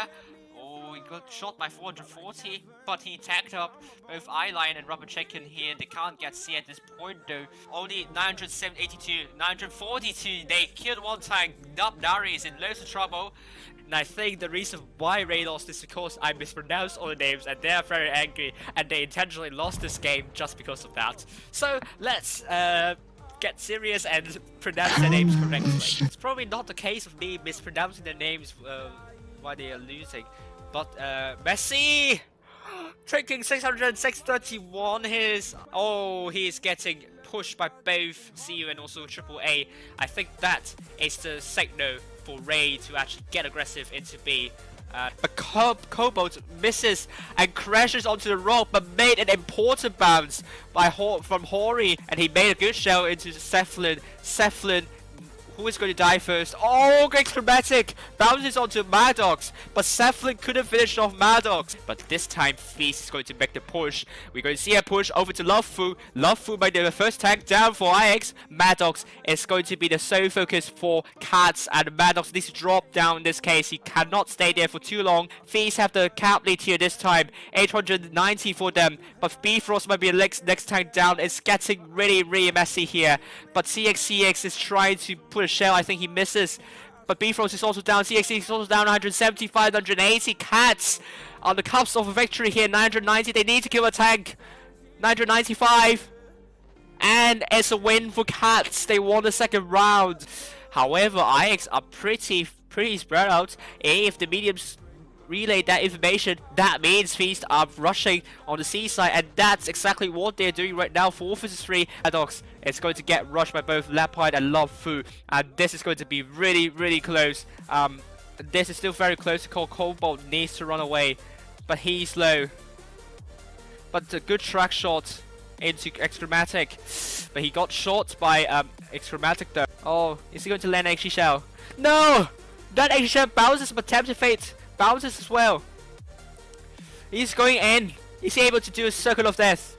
here. Oh, he got shot by 440, but he tagged up both Eyelion and Rubber Chicken here. They can't get C at this point though. Only 982, 942. They killed one tank. Nari is in loads of trouble. And I think the reason why Ray lost is because I mispronounced all the names and they are very angry and they intentionally lost this game just because of that. So let's get serious and pronounce their names correctly. It's probably not the case of me mispronouncing their names while they are losing. But Messi taking 600, 631 he's getting pushed by both CU and also AAA. I think that is the signal for Ray to actually get aggressive into B. But Cobalt misses and crashes onto the rope, but made an important bounce from Hori, and he made a good shell into Cephalin. Cephalin, who is going to die first? Oh, great chromatic! Bounces onto Maddox, but Cephalin couldn't finish off Maddox. But this time, Feast is going to make the push. We're going to see a push over to Lovefu. Lovefu by the first tank down for IX. Maddox is going to be the sole focus for Cats, and Maddox needs to drop down in this case. He cannot stay there for too long. Feast have the cap lead here this time. 890 for them, but Bifrost might be the next tank down. It's getting really messy here. But CX is trying to put a shell. I think he misses. But Bifrost is also down. CX is also down 175, 180. Cats on the cusp of a victory here. 990. They need to kill a tank. 995. And it's a win for Cats. They won the second round. However, IX are pretty spread out. If the mediums relay that information, that means Feast are rushing on the C side, and that's exactly what they're doing right now. 4 vs 3. Maddox is going to get rushed by both Leopard and Love Fu, and this is going to be really close. This is still very close. Cobalt needs to run away, but he's low. But a good track shot into Excromatic, but he got shot by Excromatic though. Oh, is he going to land XG Shell? No! That XG Shell bounces, but Tempted Fate bounces as well. He's going in. He's able to do a circle of death.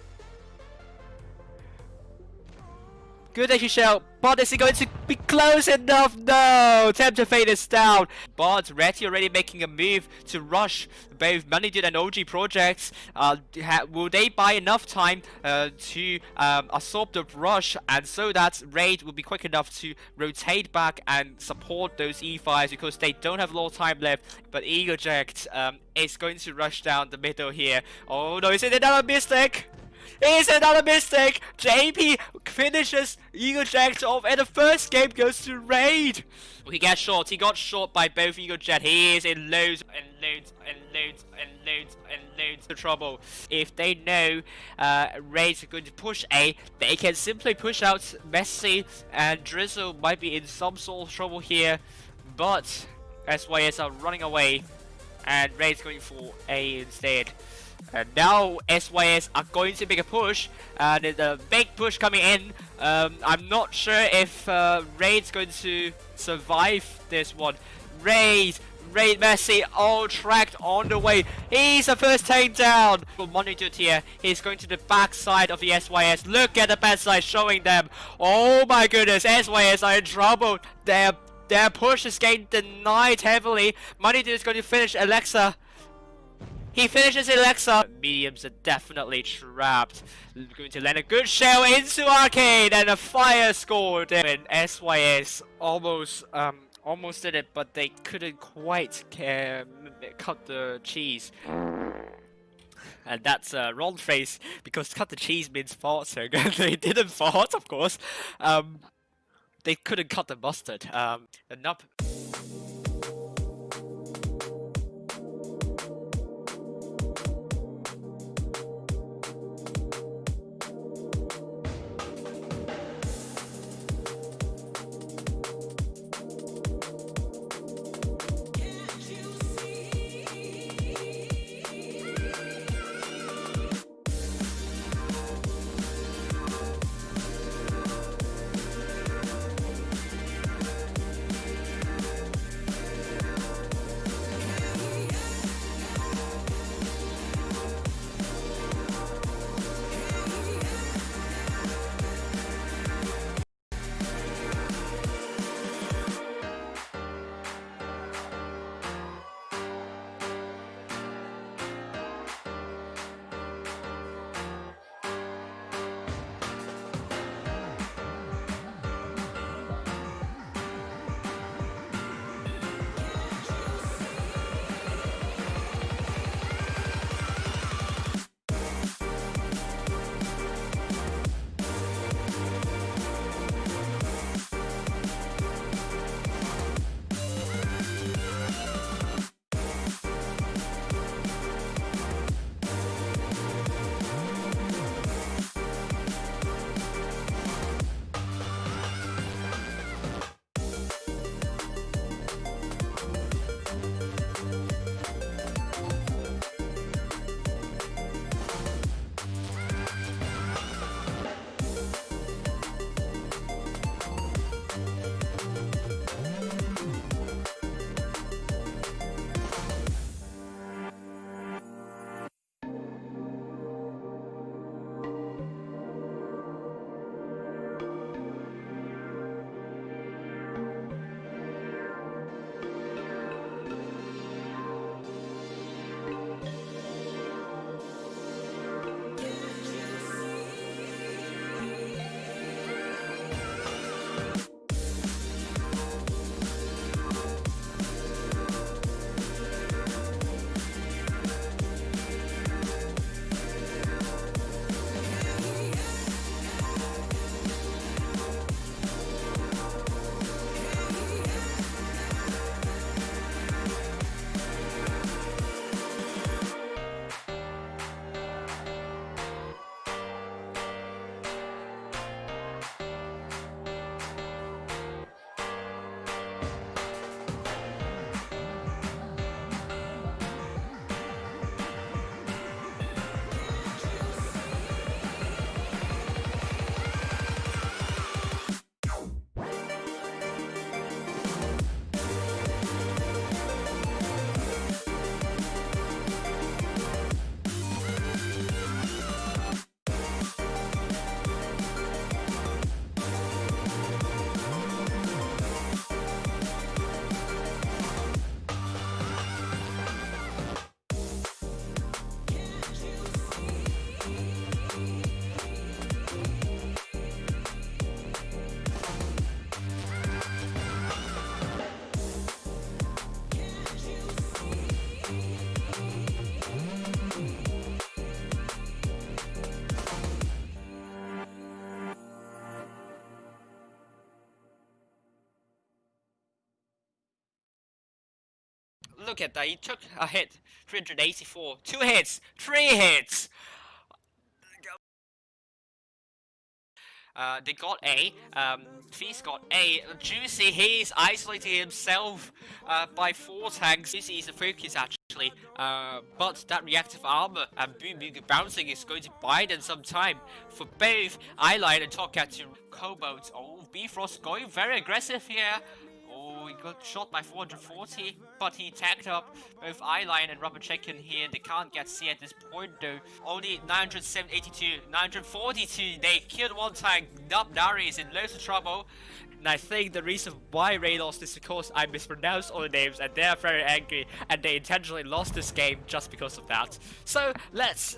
Good XG Shell, but is he going to be close enough? No! Tempted Fate is down. But Retty already making a move to rush both Money Dude and OG projects. Will they buy enough time to absorb the rush, and so that Raid will be quick enough to rotate back and support those E5s, because they don't have a lot of time left. But Eagle Jacked is going to rush down the middle here. Oh no, is it another mistake? It's another mistake! JP finishes Eagle Jacked off, and the first game goes to Raid! He gets shot. He got shot by both Eagle Jet. He is in loads of trouble. If they know Raid's are going to push A, they can simply push out Messi, and Drizzle might be in some sort of trouble here. But SYS are running away, and Raid's going for A instead. And now SYS are going to make a push, and there's a big push coming in. I'm not sure if Raid's going to survive this one. Raid Messi, all tracked on the way. He's the first tank down. Monitored here. He's going to the back side of the SYS. Look at the backside showing them. Oh my goodness, SYS are in trouble. Their push is getting denied heavily. Monitored is going to finish Alexa. He finishes Alexa. Mediums are definitely trapped. Going to land a good shell into Arcade, and a fire scored. And SYS almost did it, but they couldn't quite cut the cheese. And that's a wrong phrase, because cut the cheese means farting. They didn't fart, of course. They couldn't cut the mustard. Enough. Look at that, he took a hit, 384, 2 hits, 3 hits! They got A, Feast got A, Juicy, he's isolating himself by 4 tanks. Juicy is the focus actually, but that reactive armor and Boom Boom bouncing is going to buy them some time for both Eyeline and Topcat to Cobalt. Oh, Bifrost going very aggressive here. Oh, he got shot by 440, but he tagged up both Eyeline and Rubber Chicken here. They can't get C at this point though. Only 982, 942. They killed one tank. Nari is in loads of trouble. And I think the reason why Ray lost is because I mispronounced all the names and they're very angry and they intentionally lost this game just because of that. So let's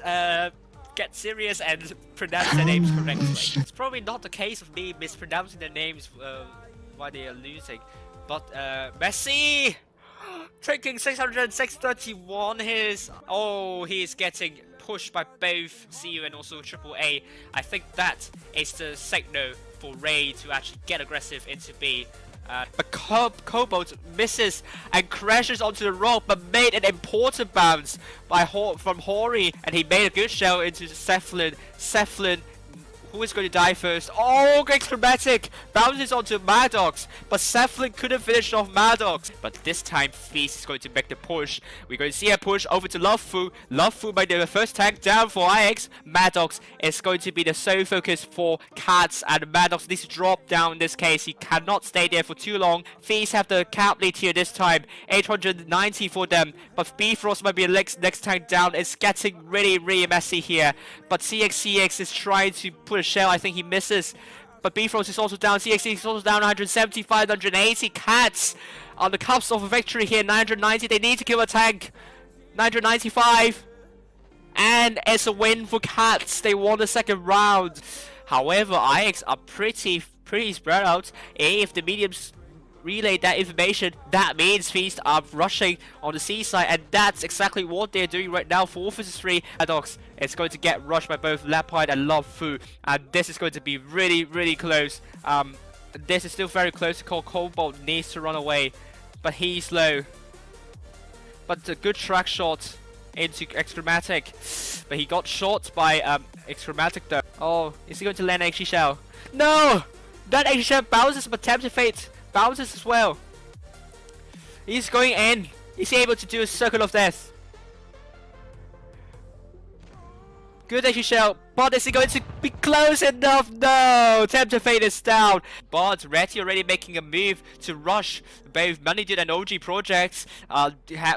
get serious and pronounce their names correctly. It's probably not the case of me mispronouncing their names while they are losing. But Messi taking 600, 631 he's getting pushed by both CU and also AAA. I think that is the signal for Ray to actually get aggressive into B. But Cobalt misses and crashes onto the rock, but made an important bounce from Hori, and he made a good shell into Cephalin. Cephalin, who is going to die first? Oh, great chromatic! Bounces onto Maddox, but Cephalin couldn't finish off Maddox. But this time, Feast is going to make the push. We're going to see a push over to Lovefu. Lovefu by the first tank down for IX. Maddox is going to be the sole focus for Cats, and Maddox needs to drop down in this case. He cannot stay there for too long. Feast have the cap lead here this time. 890 for them, but Bifrost might be the next tank down. It's getting really, really messy here. But CX is trying to put a shell. I think he misses. But Bifrost is also down. CXC is also down 175, 180. Cats on the cusp of a victory here. 990. They need to kill a tank. 995. And it's a win for Cats. They won the second round. However, IX are pretty spread out. If the mediums relay that information, that means Feast are rushing on the C side, and that's exactly what they're doing right now. 4 vs 3. Maddox is going to get rushed by both Lapide and Lovefu, and this is going to be really, really close. This is still very close to call. Cobalt needs to run away, but he's low. But a good track shot into Xchromatic, but he got shot by Xchromatic though. Oh, is he going to land an Shell? No! That Shell bounces, but Tempted Fate bounces as well. He's going in. Is he able to do a circle of death? Good Shell, but is he going to be close enough? No! Tempted Fate is down. But Retty already making a move to rush both Money Dude and OG projects.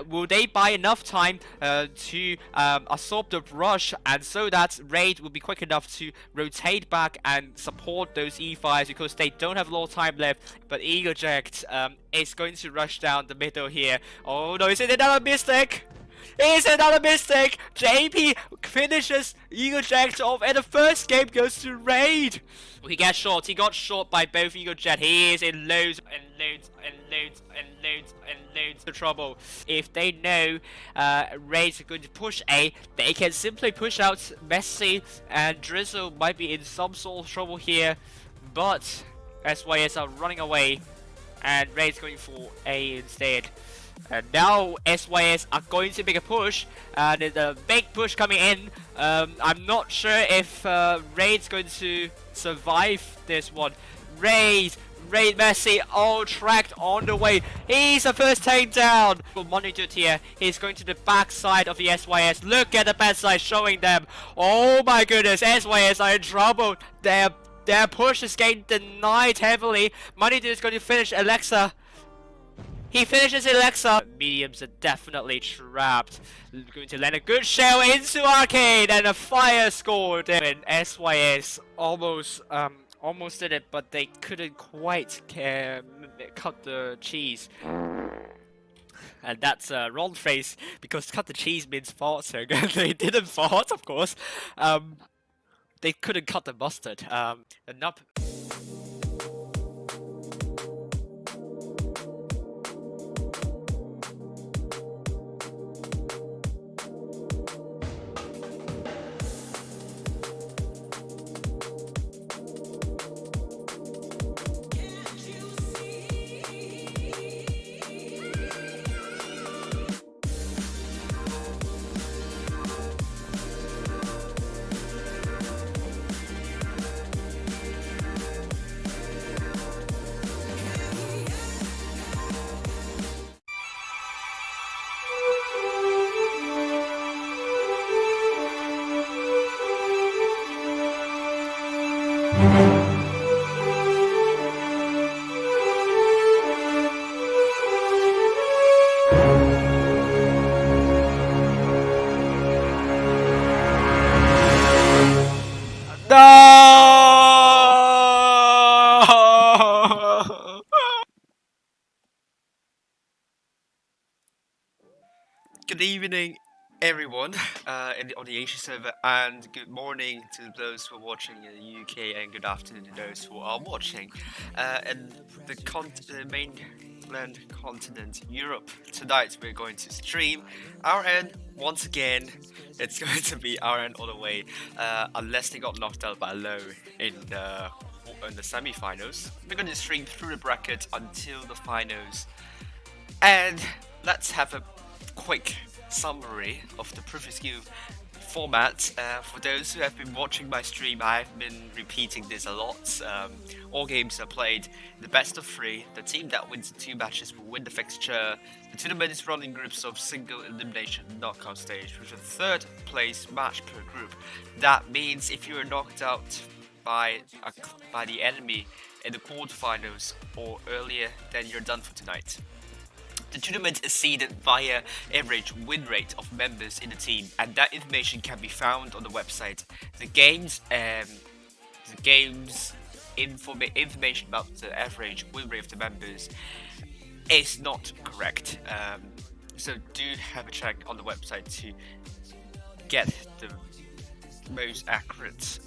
Will they buy enough time to absorb the rush, and so that Raid will be quick enough to rotate back and support those E5s, because they don't have a lot of time left. But Eaglejack is going to rush down the middle here. Oh no, is it another mistake? It's another mistake! JP finishes Eaglejack off, and the first game goes to Raid! He gets shot. He got shot by both Eaglejack. He is in loads of trouble. If they know Raid's are going to push A, they can simply push out Messi, and Drizzle might be in some sort of trouble here. But SYS are running away, and Raid's going for A instead. And now SYS are going to make a push, and there's a big push coming in. I'm not sure if Raid's going to survive this one. Raid Messi, all tracked on the way. He's the first tank down. Money Dude here. He's going to the back side of the SYS. Look at the backside showing them. Oh my goodness, SYS are in trouble. Their push is getting denied heavily. Money Dude is going to finish Alexa. He finishes Alexa. Mediums are definitely trapped. Going to land a good shell into Arcade, and a fire scored. And SYS almost did it, but they couldn't quite cut the cheese. And that's a wrong phrase, because cut the cheese means farting. They didn't fart, of course. They couldn't cut the mustard. Good evening, everyone, on the Asia server, and good morning to those who are watching in the UK, and good afternoon to those who are watching in the mainland continent, Europe. Tonight we're going to stream RN once again. It's going to be RN all the way, unless they got knocked out by Low in the semi-finals. We're going to stream through the bracket until the finals. And let's have a quick summary of the previous game format. For those who have been watching my stream, I've been repeating this a lot. All games are played in the best of 3. The team that wins the 2 matches will win the fixture. The tournament is run in groups of single elimination knockout stage, with a 3rd place match per group. That means if you are knocked out by the enemy in the quarterfinals or earlier, then you're done for tonight. The tournament is seeded via average win rate of members in the team, and that information can be found on the website. The game's information about the average win rate of the members is not correct. So do have a check on the website to get the most accurate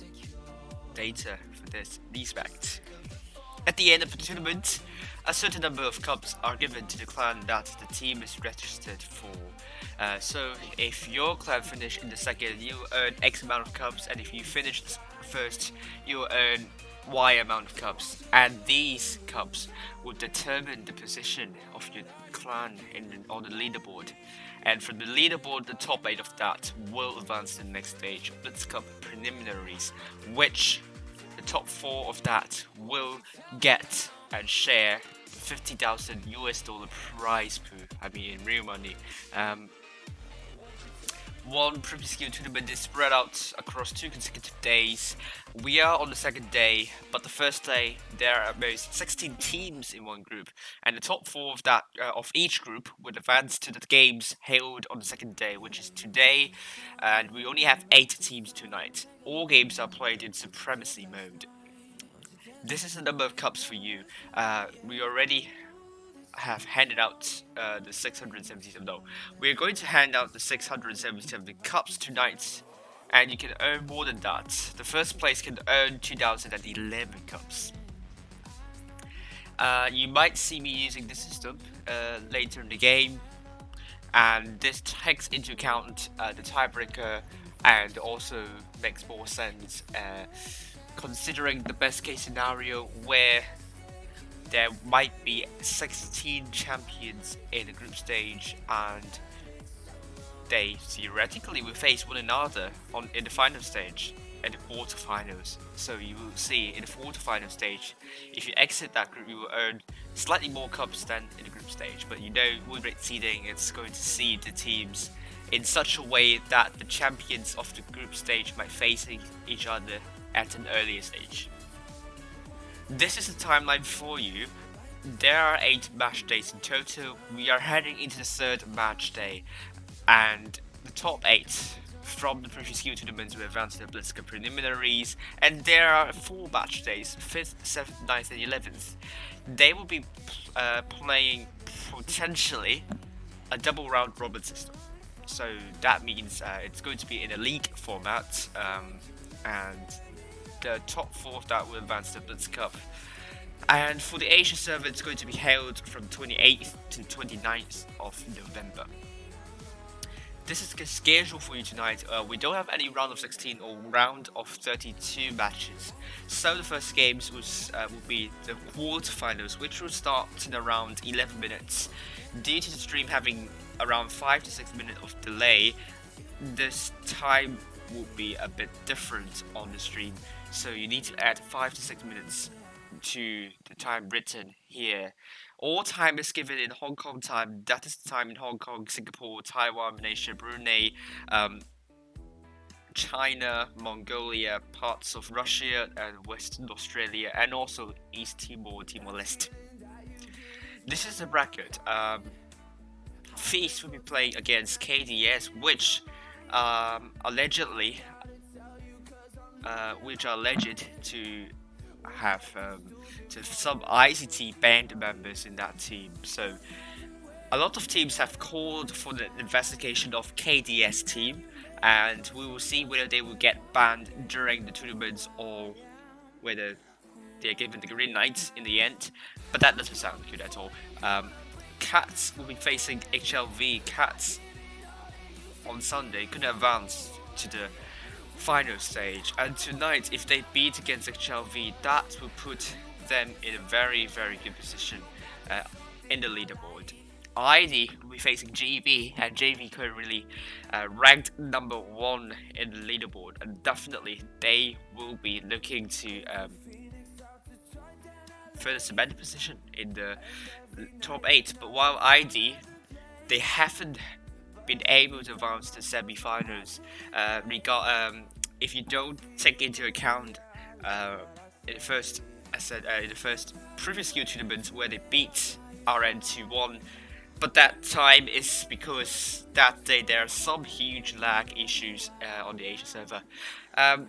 data for these facts. At the end of the tournament, a certain number of cups are given to the clan that the team is registered for. So if your clan finished in the second, you earn X amount of cups, and if you finished first, you earn Y amount of cups. And these cups will determine the position of your clan on the leaderboard. And from the leaderboard, the top 8 of that will advance to the next stage, Blitz Cup preliminaries, which the top 4 of that will get and share $50,000 prize pool. I mean, in real money. One previous skill tournament is spread out across 2 consecutive days. We are on the second day, but the first day there are about 16 teams in one group, and the top 4 of each group would advance to the games held on the second day, which is today, and we only have 8 teams tonight. All games are played in supremacy mode. This is the number of cups for you. We already have handed out the 677. No, we're going to hand out the 677 cups tonight, and you can earn more than that. The first place can earn 2011 cups. You might see me using this system later in the game, and this takes into account the tiebreaker, and also makes more sense considering the best case scenario where there might be 16 champions in the group stage, and they theoretically will face one another in the final stage and the quarterfinals. So you will see in the quarterfinal stage, if you exit that group, you will earn slightly more cups than in the group stage. But you know, with rate seeding, it's going to seed the teams in such a way that the champions of the group stage might face each other at an earlier stage. This is the timeline for you. There are 8 match days in total. We are heading into the 3rd match day, and the top 8 from the previous skill tournaments will advance to the Blitz Cup preliminaries, and there are 4 match days, 5th, 7th, 9th and 11th. They will be playing potentially a double round robin system. So that means it's going to be in a league format, and the top 4 of that will advance to the Blitz Cup. And for the Asia server, it's going to be held from 28th to 29th of November. This is the schedule for you tonight. We don't have any round of 16 or round of 32 matches. So the first games will be the quarterfinals, which will start in around 11 minutes. Due to the stream having around 5 to 6 minutes of delay, this time will be a bit different on the stream. So you need to add 5 to 6 minutes to the time written here. All time is given in Hong Kong time. That is the time in Hong Kong, Singapore, Taiwan, Malaysia, Brunei, China, Mongolia, parts of Russia and Western Australia, and also East Timor, Timor-Leste. This is the bracket. Feast will be playing against KDS, which allegedly which are alleged to have some ICT band members in that team. So a lot of teams have called for the investigation of KDS team, and we will see whether they will get banned during the tournaments or whether they're given the green light in the end. But that doesn't sound good at all. Cats will be facing HLV. Cats on Sunday could advance to the final stage, and tonight if they beat against HLV, that will put them in a very good position in the leaderboard. ID will be facing GB, and JV currently ranked number 1 in the leaderboard, and definitely they will be looking to further cement the position in the top 8. But while ID, they haven't been able to advance to semifinals. If you don't take into account in the first, in the first previous skill tournament where they beat RN 2-1, but that time is because that day there are some huge lag issues on the Asia server. RN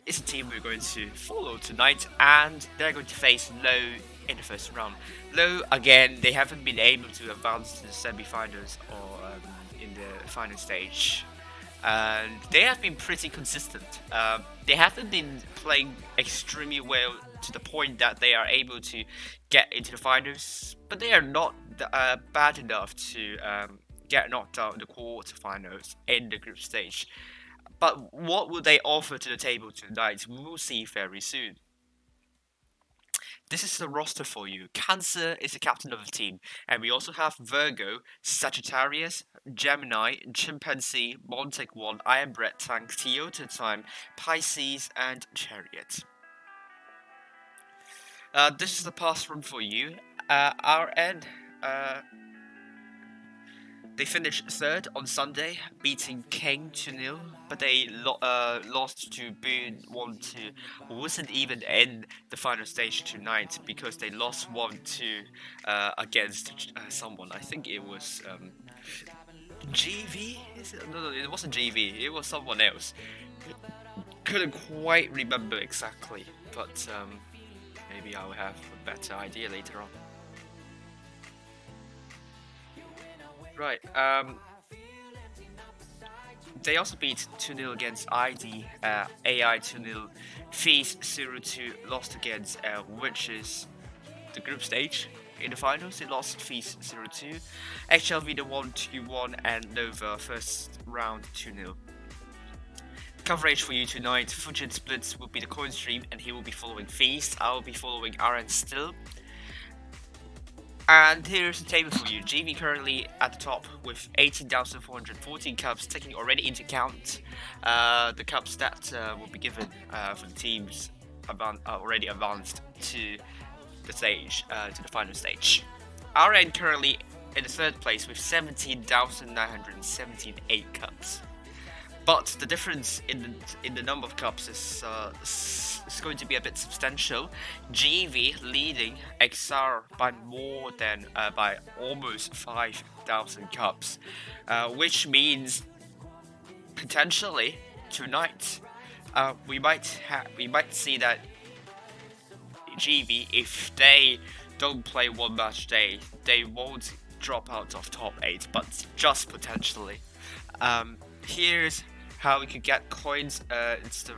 is a team we're going to follow tonight, and they're going to face Low in the first round. Low, again, they haven't been able to advance to the semi-finals or in the final stage, and they have been pretty consistent. They haven't been playing extremely well to the point that they are able to get into the finals, but they are not bad enough to get knocked out in the quarterfinals in the group stage. But what will they offer to the table tonight? We will see very soon. This is the roster for you. Cancer is the captain of the team, and we also have Virgo, Sagittarius, Gemini, Chimpanzee, Montek 1, Iron Bread Tank, Toyota Time, Pisces, and Chariot. This is the pass run for you. Our end. They finished 3rd on Sunday, beating King 2-0, but they lost to Boone 1-2. Wasn't even in the final stage tonight because they lost 1-2 against someone. I think it was GV? No, it wasn't GV. It was someone else. Couldn't quite remember exactly, but maybe I'll have a better idea later on. Right, they also beat 2-0 against ID, AI 2-0, Fees 0-2, lost against Witches, the group stage. In the finals, they lost Fees 0-2, HLV the 1-2-1, and Nova first round 2-0. Coverage for you tonight, Fujin Splits will be the coin stream, and he will be following Feast. I will be following RN still. And here's the table for you. GB currently at the top with 18,414 cups, taking already into account the cups that will be given for the teams already advanced to the stage, to the final stage. RN currently in the 3rd place with 17,978 cups. But the difference in the number of cups is going to be a bit substantial. GV leading XR by more than by almost 5,000 cups, which means potentially tonight we might see that GV, if they don't play one match day, they won't drop out of top 8, but just potentially. Here's how we could get coins. It's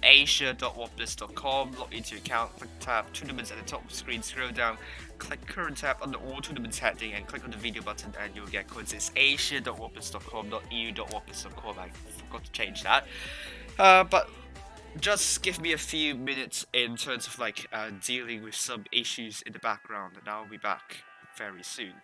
asia.wotbliss.com. Log into your account, click tab tournaments at the top of the screen, scroll down, click current tab under all tournaments heading, and click on the video button, and you'll get coins. It's asia.wotbliss.com, not eu.wotbliss.com. I forgot to change that. But just give me a few minutes in terms of dealing with some issues in the background, and I'll be back very soon.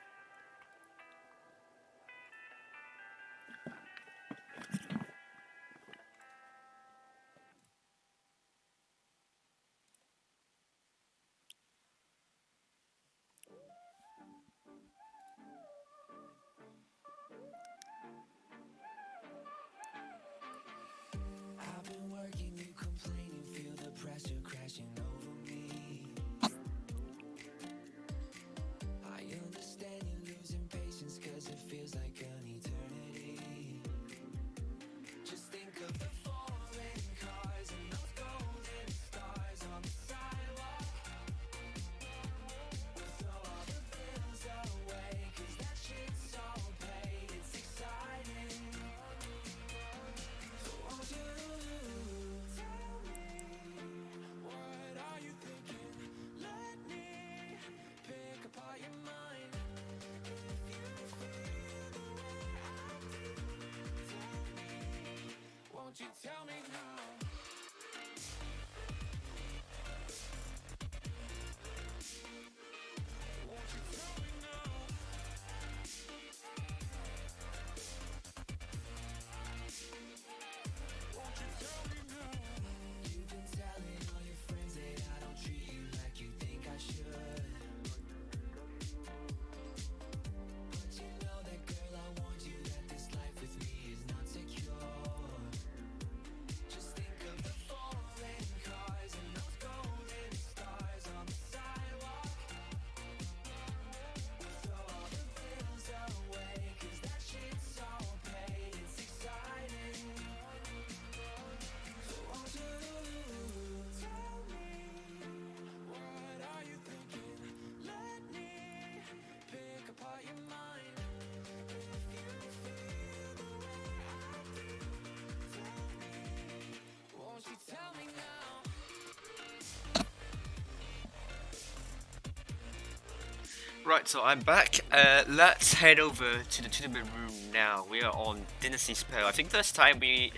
Right, so I'm back. Let's head over to the tournament room now. We are on Dynasty Spell. I think this time we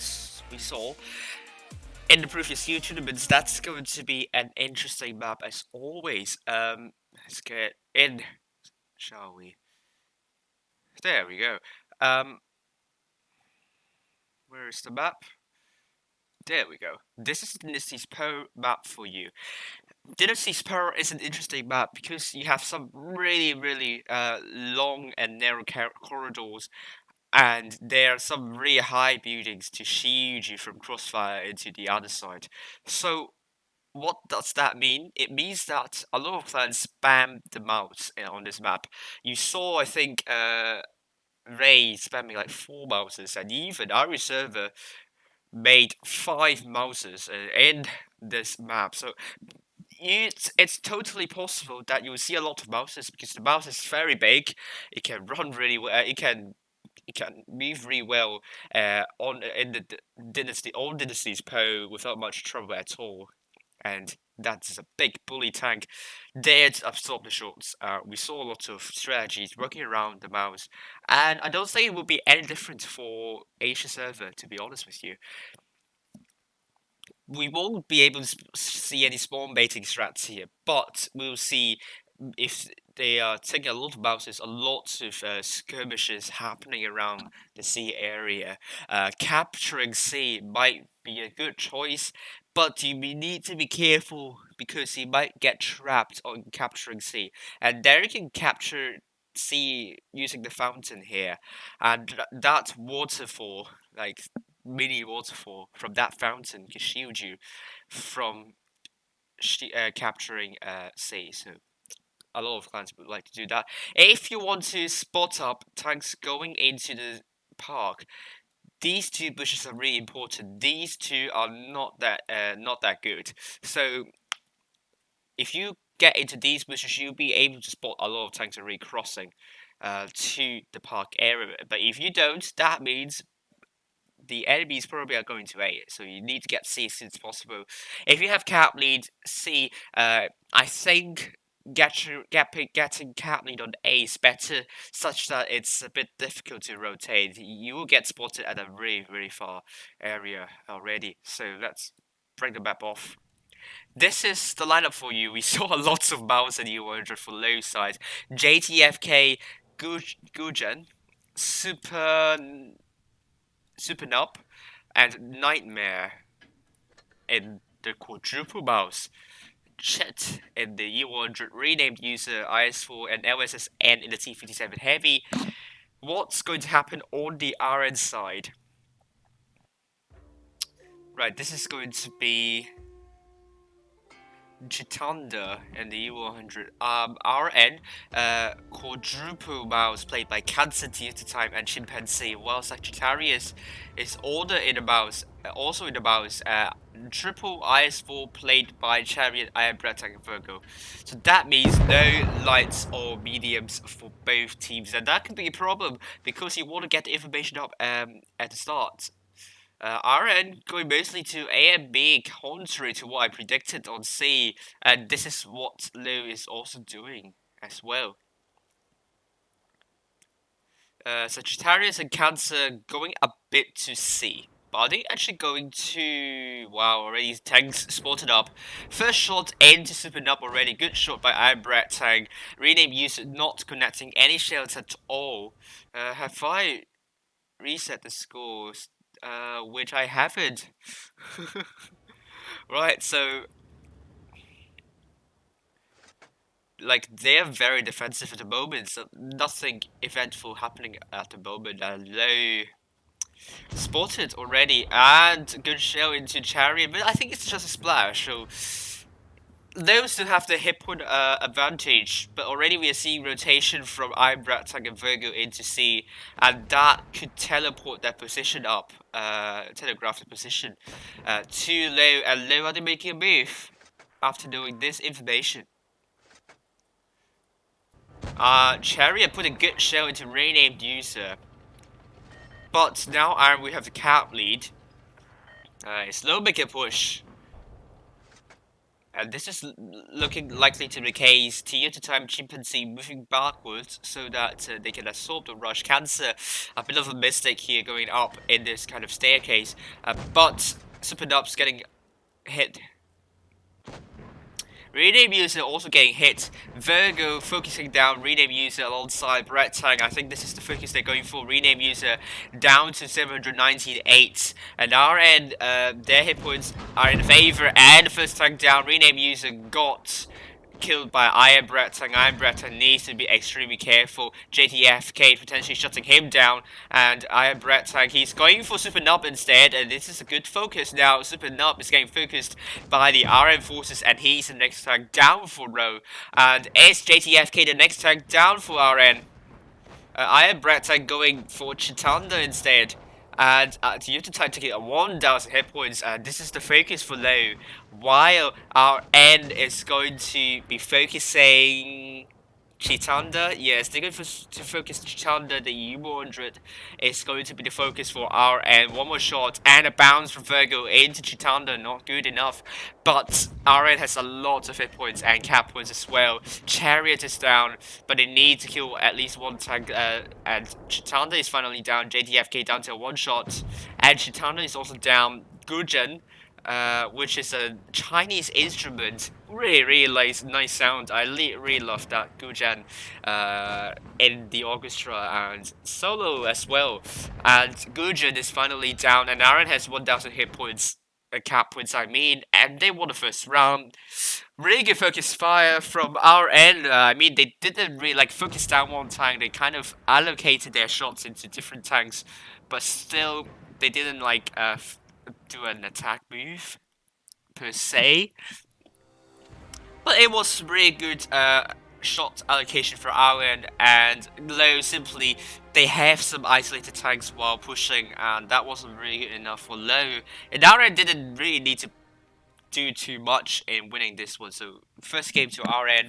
saw in the previous few tournaments that's going to be an interesting map as always. Let's get in, shall we? There we go. Where is the map? There we go. This is Dynasty's Pearl map for you. Dynasty's Pearl is an interesting map because you have some really long and narrow corridors, and there are some really high buildings to shield you from crossfire into the other side. So what does that mean? It means that a lot of clans spam the mouse on this map. You saw, I think, Ray spamming like 4 mouses, and even our server made 5 mouses in this map. So it's totally possible that you'll see a lot of mouses because the mouse is very big. It can run really well. It can move really well on in the dynasty all dynasties Poe without much trouble at all. And that's a big bully tank there to absorb the shots. We saw a lot of strategies working around the mouse, and I don't think it will be any different for Asia server, to be honest with you. We won't be able to see any spawn baiting strats here, but we'll see if they are taking a lot of bounces, a lot of skirmishes happening around the sea area. Capturing sea might be a good choice, but you need to be careful because you might get trapped on capturing sea. And there you can capture sea using the fountain here, and that waterfall, like mini waterfall from that fountain, can shield you from capturing sea. So a lot of clans would like to do that. If you want to spot up tanks going into the park, these 2 bushes are really important. These 2 are not that good. So if you get into these bushes, you'll be able to spot a lot of tanks already crossing to the park area. But if you don't, that means the enemies probably are going to A, so you need to get C as soon as possible. If you have cap lead C, I think getting cap lead on A is better, such that it's a bit difficult to rotate. You will get spotted at a really far area already. So let's bring the map off. This is the lineup for you. We saw lots of mouse and U100 for low side. JTFK, Gujan, Super Nub, and Nightmare in the quadruple mouse. Chet in the U100 renamed user IS4 and LSSN in the T57 Heavy. What's going to happen on the RN side? Right, this is going to be Chitanda and the U100. RN, quadruple mouse played by Cancer Theater Time and Chimpanzee, while Sagittarius is also in the mouse. Triple IS4 played by Chariot, Iron Breath and Virgo. So that means no lights or mediums for both teams, and that could be a problem because you want to get the information up at the start. RN going mostly to A and B, contrary to what I predicted on C, and this is what Lou is also doing as well. Sagittarius and Cancer going a bit to C, But are they actually going to... Wow, already tanks spotted up. First shot into Super Nub already. Good shot by Iron Brett Tank. Rename user not connecting any shells at all. Have I reset the scores? Which I haven't. Right, so... Like, they're very defensive at the moment, so nothing eventful happening at the moment. Low spotted already, and good shell into Chariot, but I think it's just a splash, so those still have the hit point advantage, but already we are seeing rotation from Ibrat, Tag and Virgo into C, and that could teleport their position up, telegraph the position too low, and low are they making a move after knowing this information. Chariot put a good shell into renamed user. But now we have the cap lead. Slow make a push. And this is looking likely to be the case. Tier to time chimpanzee moving backwards so that they can absorb the rush. Cancer, a bit of a mistake here going up in this kind of staircase. But Super Nub's getting hit. Rename user also getting hit. Virgo focusing down rename user alongside Brett Tang. I think this is the focus they're going for. Rename user down to 798. And our end, their hit points are in favor. And the first tank down. Rename user got killed by Iron Brett Tang. Iron Brett Tang needs to be extremely careful. JTFK potentially shutting him down. And Iron Brett Tang, he's going for Super Nub instead. And this is a good focus now. Super Nub is getting focused by the RM forces. And he's the next tank down for Row. And is JTFK the next tank down for RN? Iron Brett Tang going for Chitanda instead. And you have to try to get a 1,000 hit points, and this is the focus for low. While our end is going to be focusing Chitanda, yes, they're going to focus Chitanda. The U100 is going to be the focus for our end. One more shot and a bounce from Virgo into Chitanda, not good enough. But our end has a lot of hit points and cap points as well. Chariot is down, but they need to kill at least one tank. And Chitanda is finally down. JDFK down to a one shot, and Chitanda is also down. Gujen, which is a Chinese instrument. Really nice sound. I really love that Gujan in the orchestra and solo as well. And Gujan is finally down, and Aaron has 1,000 hit points, cap points I mean, and they won the first round. Really good focus fire from our end. I mean, they didn't really like focus down one tank. They kind of allocated their shots into different tanks, but still they didn't like do an attack move per se. But it was really good shot allocation for our end, and low simply they have some isolated tanks while pushing, and that wasn't really good enough for low. And our end didn't really need to do too much in winning this one. So first game to our end,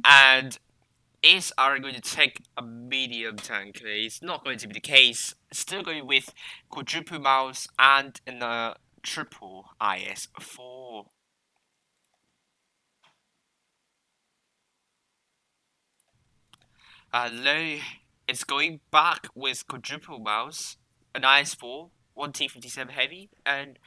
and is Aaron going to take a medium tank? It's not going to be the case. Still going with quadruple mouse and in a triple IS4. Low is going back with quadruple mouse, an IS4, one T57 heavy, and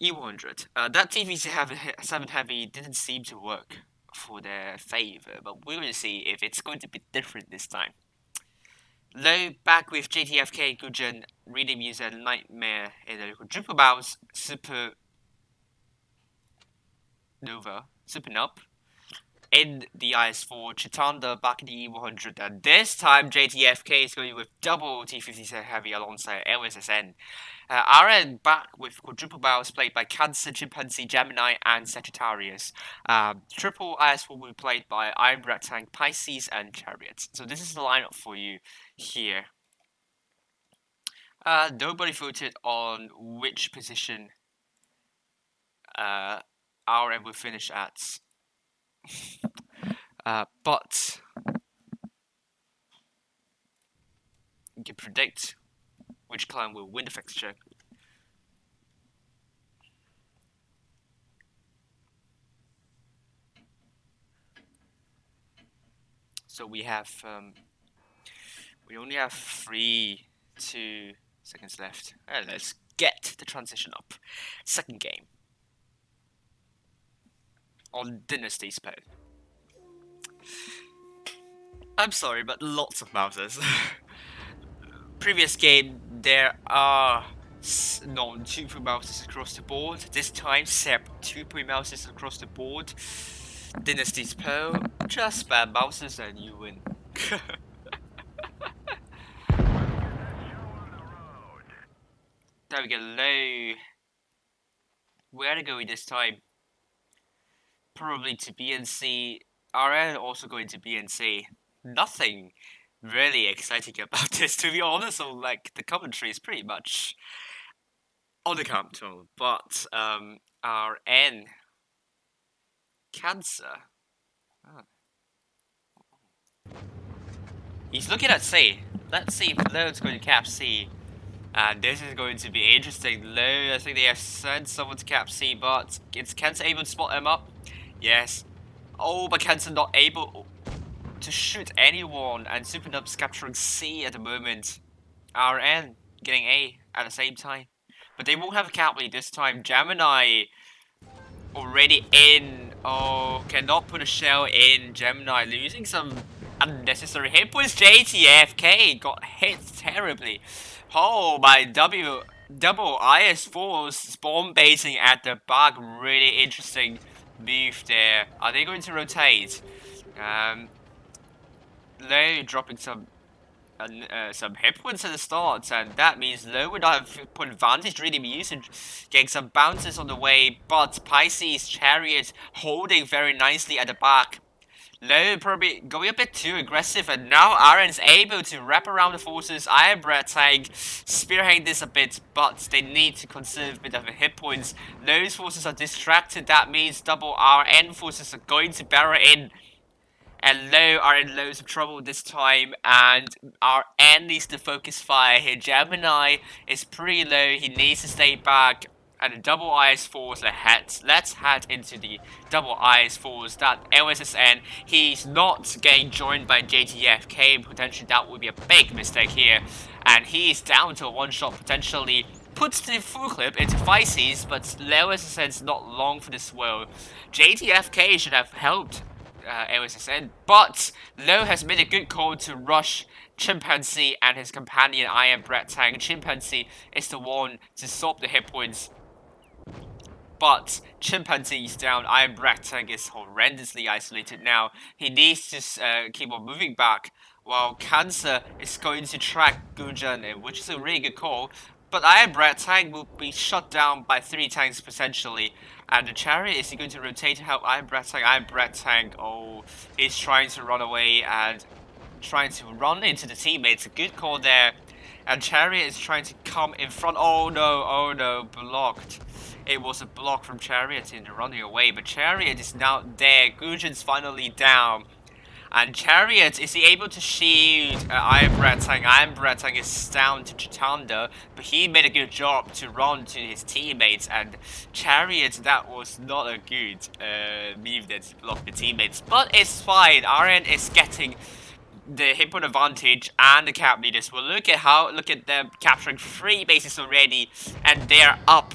E100. That T57 heavy didn't seem to work for their favor, but we're going to see if it's going to be different this time. Low back with JTFK, Gujan, rename user Nightmare in a quadruple mouse, Super Nova, Super Nub. In the IS4, Chitanda back in the E100, and this time JTFK is going with double T57 heavy alongside LSSN. RN back with quadruple mouse played by Cancer, Chimpanzee, Gemini, and Sagittarius. Triple IS4 will be played by Iron Brett Tank, Pisces, and Chariots. So this is the lineup for you here. Nobody voted on which position RN will finish at. But you can predict which clan will win the fixture. So we have we only have 2 seconds left. Let's get the transition up. Second game on Dynasty's Pole. I'm sorry, but lots of mouses. Previous game, there are non-2-point mouses across the board. This time, 2-point mouses across the board. Dynasty's Pole, just spam mouses and you win. There we go, low. Where to go this time? Probably to BNC. RN also going to BNC. Nothing really exciting about this, to be honest. So, like, the commentary is pretty much on the calm tone. But, RN. Cancer. Oh. He's looking at C. Let's see if Lowe's going to cap C. And this is going to be interesting. Low, I think they have sent someone to cap C, but is Cancer able to spot him up? Yes. Oh, but Cancer not able to shoot anyone, and Supernub's capturing C at the moment. RN getting A at the same time. But they won't have a cap lead this time. Gemini already in. Oh, cannot put a shell in. Gemini losing some unnecessary hit points. JTFK got hit terribly. Oh, my double IS4 spawn baiting at the back. Really interesting move there. Are they going to rotate? Low dropping some hit points at the start, and that means Low would have put advantage, really be using getting some bounces on the way, but Pisces Chariot holding very nicely at the back. Low probably going a bit too aggressive, and now Aaron's able to wrap around the forces. Iron Bread Tank spearheading this a bit, but they need to conserve a bit of the hit points. Low's forces are distracted, that means double RN forces are going to barrel in. And Low are in loads of trouble this time, and our N needs to focus fire here. Gemini is pretty low, he needs to stay back, and the double IS4s ahead. Let's head into the double IS4s. That LSSN, he's not getting joined by JTFK, potentially that would be a big mistake here. And he's down to a one-shot potentially. Puts the full clip into Pisces, but LSSN's not long for this world. JTFK should have helped LSSN, but Low has made a good call to rush Chimpanzee and his companion Iron Bread Tank. Chimpanzee is the one to stop the hit points, but Chimpanzee is down. Iron Bread Tank is horrendously isolated now. He needs to keep on moving back, while Cancer is going to track Gunjan, which is a really good call. But Iron Bread Tank will be shut down by 3 tanks potentially. And the Chariot is going to rotate to help Iron Bread Tank. Iron Bread Tank, oh, he's trying to run away and trying to run into the teammates. A good call there. And Chariot is trying to come in front. Oh no, blocked. It was a block from Chariot in running away. But Chariot is now there. Gujin's finally down. And Chariot, is he able to shield Iron Bread Tank? Iron Bread Tank is down to Chitanda, but he made a good job to run to his teammates. And Chariot, that was not a good move that blocked the teammates. But it's fine, RN is getting the hit point advantage and the cap leaders. Well, look at them capturing 3 bases already, and they're up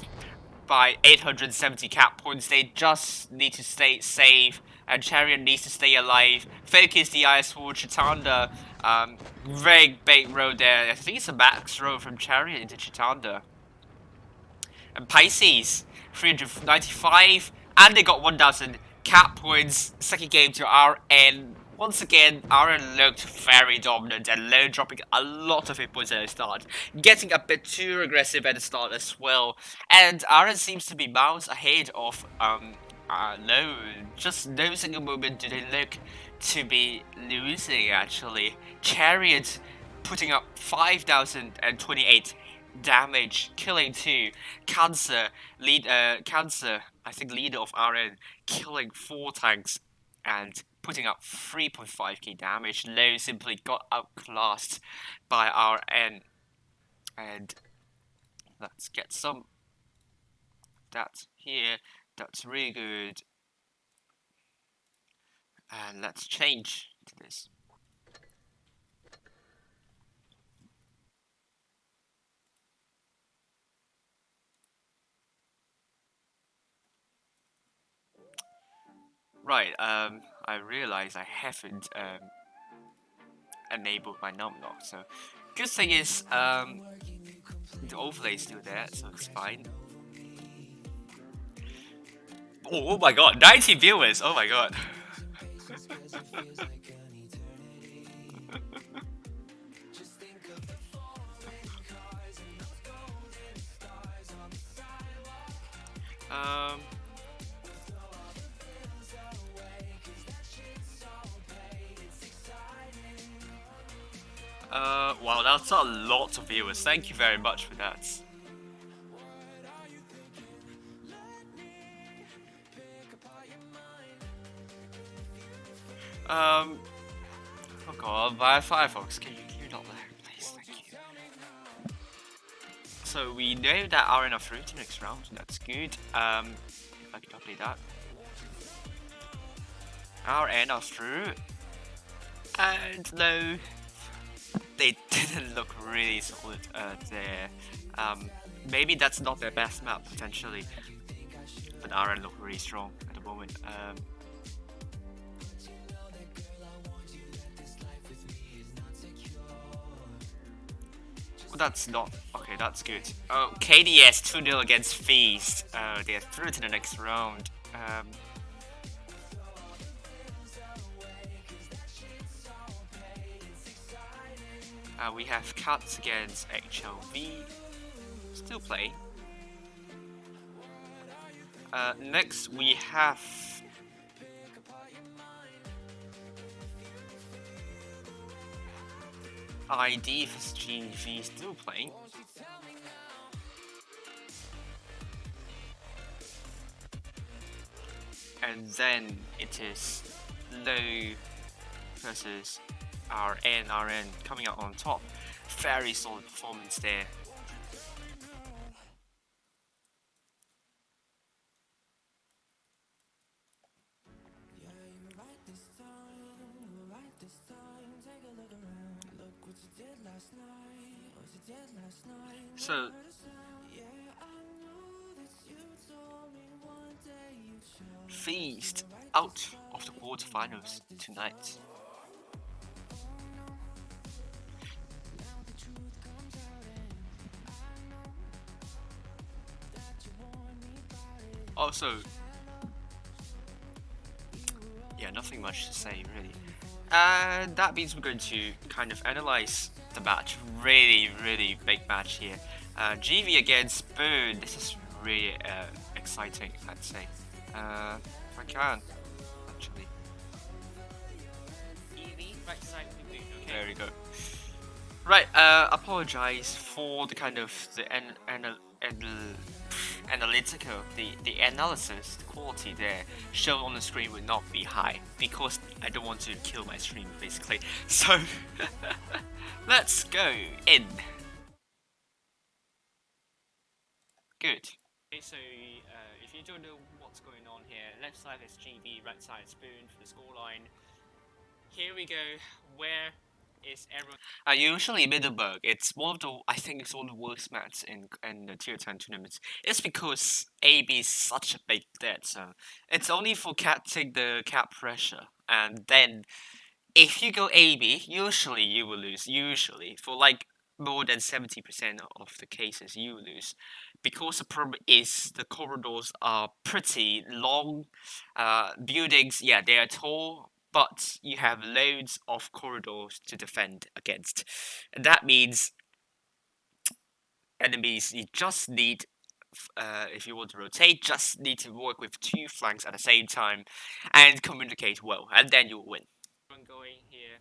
by 870 cap points. They just need to stay safe. And Chariot needs to stay alive. Focus the IS4 Chitanda. Very big road there. I think it's a max road from Chariot into Chitanda. And Pisces, 395. And they got 1000 cap points. Second game to RN. Once again, RN looked very dominant and Low dropping a lot of hit points at the start. Getting a bit too aggressive at the start as well. And RN seems to be miles ahead of Low. Just no single moment do they look to be losing actually. Chariot putting up 5,028 damage, killing 2. Cancer, I think leader of RN, killing 4 tanks and putting up 3.5k damage. Low simply got outclassed by RN. And let's get some that here. That's really good. And let's change to this. Right, I realize I haven't enabled my num lock, so good thing is the overlay is still there, so it's fine. Oh my god, 90 viewers! Oh my god. um. Wow, that's a lot of viewers. Thank you very much for that. Oh god, via Firefox, can you not lag, please? Thank you. So we know that RN are through to next round, that's good. If I can copy that. RN are through. And no, they didn't look really solid there. Maybe that's not their best map, potentially. But RN look really strong at the moment. Well, that's not okay. That's good. Oh, KDS 2-0 against Feast. They're through to the next round. We have Cats against HLV. Still playing. Next we have ID vs GV still playing. And then it is Low versus RN coming out on top. Very solid performance there. So Feast out of the quarterfinals tonight. Also, yeah, nothing much to say really. And that means we're going to kind of analyze the match. Really big match here. GV against Boone. This is really exciting, I'd say. If I can, actually. EV, right side with the boot, okay? There we go. Right, apologize for the kind of the analytical, the analysis, the quality there shown on the screen would not be high because I don't want to kill my stream basically. So let's go in. Good. Okay, so if you don't know what's going on here, left side is GV, right side is Spoon for the scoreline. Here we go. Where is everyone? Usually Middleburg, it's one of the I think it's one of the worst maps in the tier 10 tournaments. It's because AB is such a big threat, so it's only for catching the cap pressure, and then if you go AB, usually you will lose. Usually, for like more than 70% of the cases, you lose. Because the problem is the corridors are pretty long. Buildings, yeah, they are tall, but you have loads of corridors to defend against. And that means enemies, you just need, if you want to rotate, just need to work with two flanks at the same time and communicate well, and then you'll win. Going here.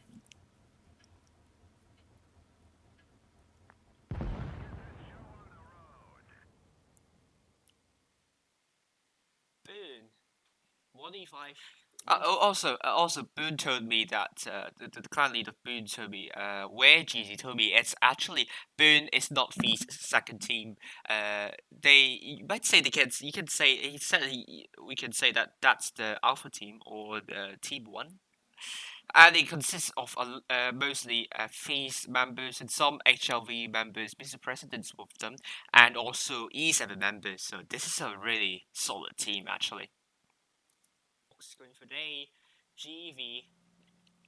Boon. 1E5. Also, Boone told me that the clan leader Boone told me, where GZ told me it's actually Boone is not Feast's second team. You might say you can say he said we can say that that's the Alpha team or the Team 1. And it consists of mostly Feast members and some HLV members, Mr. President's with them, and also E7 members. So this is a really solid team actually. Fox going for day. GV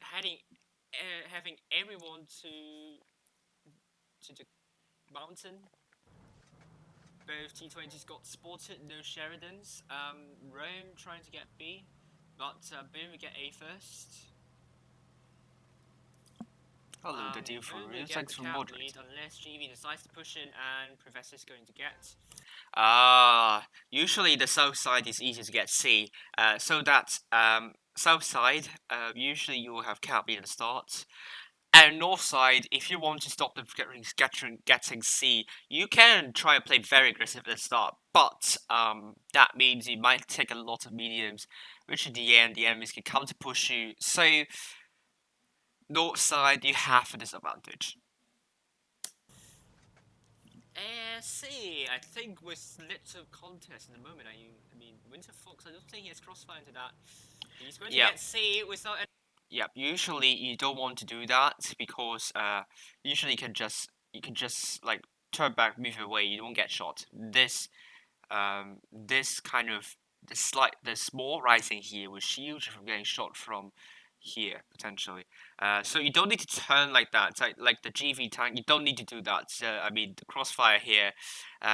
having everyone to the mountain. Both T20s got spotted, no Sheridans. Rome trying to get B, but Boone will get A first. Hello, the deal for Boone will real. get Thanks the for cap moderating. lead unless GV decides to push in and Professor's going to get. Usually the south side is easier to get C. So that south side, usually you will have cap lead at the start. And north side, if you want to stop them from getting C, you can try and play very aggressive at the start, but that means you might take a lot of mediums, which in the end, the enemies can come to push you. So north side, you have a disadvantage. C, I think with little contest in the moment, I mean, Winter Fox, I don't think he has crossfire into that. He's going to get C without any. Yep. Usually you don't want to do that because usually you can just like turn back, move away. You don't get shot. This kind of the small rising here will shield you from getting shot from here potentially. So you don't need to turn like that. Like the GV tank, you don't need to do that. I mean the crossfire here,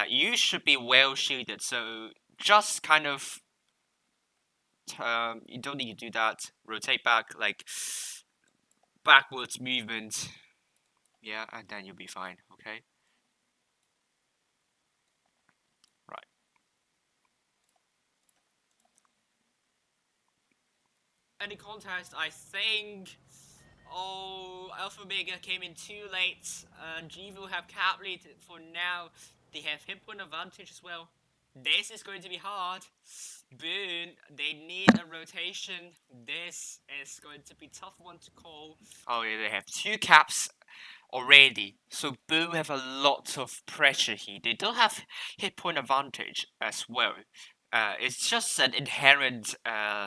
you should be well shielded. So just kind of you don't need to do that. Rotate back like backwards movement. Yeah, and then you'll be fine. Okay. Right. Any contest, I think. Oh, Alpha Omega came in too late. GV will have cap lead for now. They have hit point advantage as well. This is going to be hard. Boone, they need a rotation. This is going to be a tough one to call. Oh yeah, they have 2 caps already. So Boo have a lot of pressure here. They don't have hit point advantage as well. It's just an inherent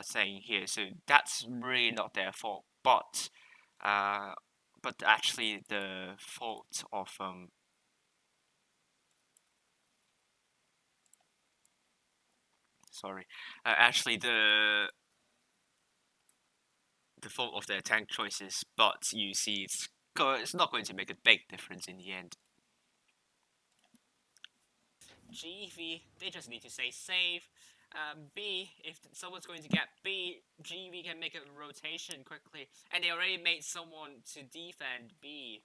thing here. So that's really not their fault. But actually the fault of sorry, actually the fault of their tank choices. But you see, it's not going to make a big difference in the end. GV, they just need to stay safe. B, if someone's going to get B, GV can make a rotation quickly. And they already made someone to defend B.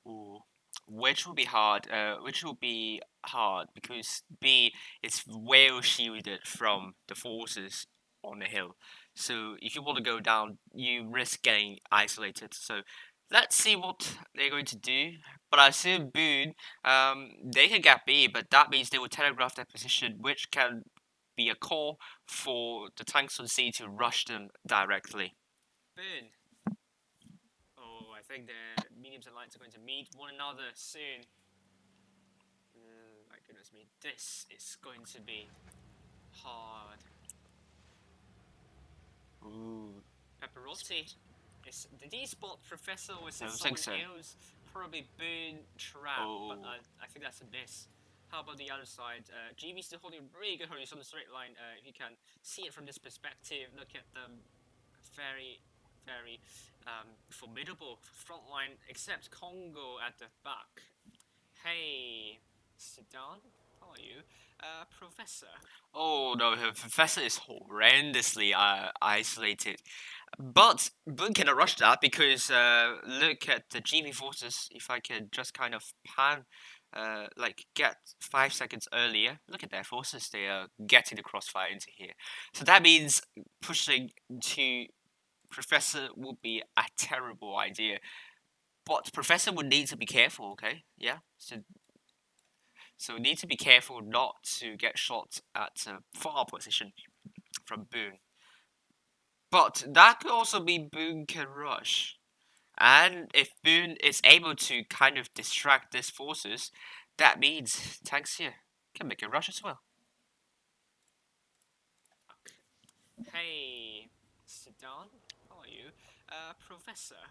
Ooh. Which will be hard. Which will be hard because B is well shielded from the forces on the hill. So if you want to go down, you risk getting isolated. So let's see what they're going to do. But I assume Boone, they can get B, but that means they will telegraph their position, which can be a call for the tanks on C to rush them directly. Boone. Oh, I think the mediums and lights are going to meet one another soon. My goodness me, this is going to be hard. Ooh. Pepperotti. Did he spot Professor with I don't someone think so. else? Probably Boone Trap, but Oh. I think that's a miss. How about the other side? GB still holding really good holdings on the straight line. If you can see it from this perspective, look at them. Very, very formidable front line, except Congo at the back. Hey, Sedan, how are you? Professor. Oh no, her professor is horrendously isolated. But Boone cannot rush that because look at the GB forces. If I can just kind of pan, like get 5 seconds earlier, look at their forces. They are getting the crossfire into here. So that means pushing to Professor would be a terrible idea. But Professor would need to be careful. Okay, yeah. So need to be careful not to get shot at a far position from Boone. But that could also mean Boone can rush. And if Boone is able to kind of distract these forces, that means tanks here can make a rush as well. Hey, Sedan, how are you? Professor.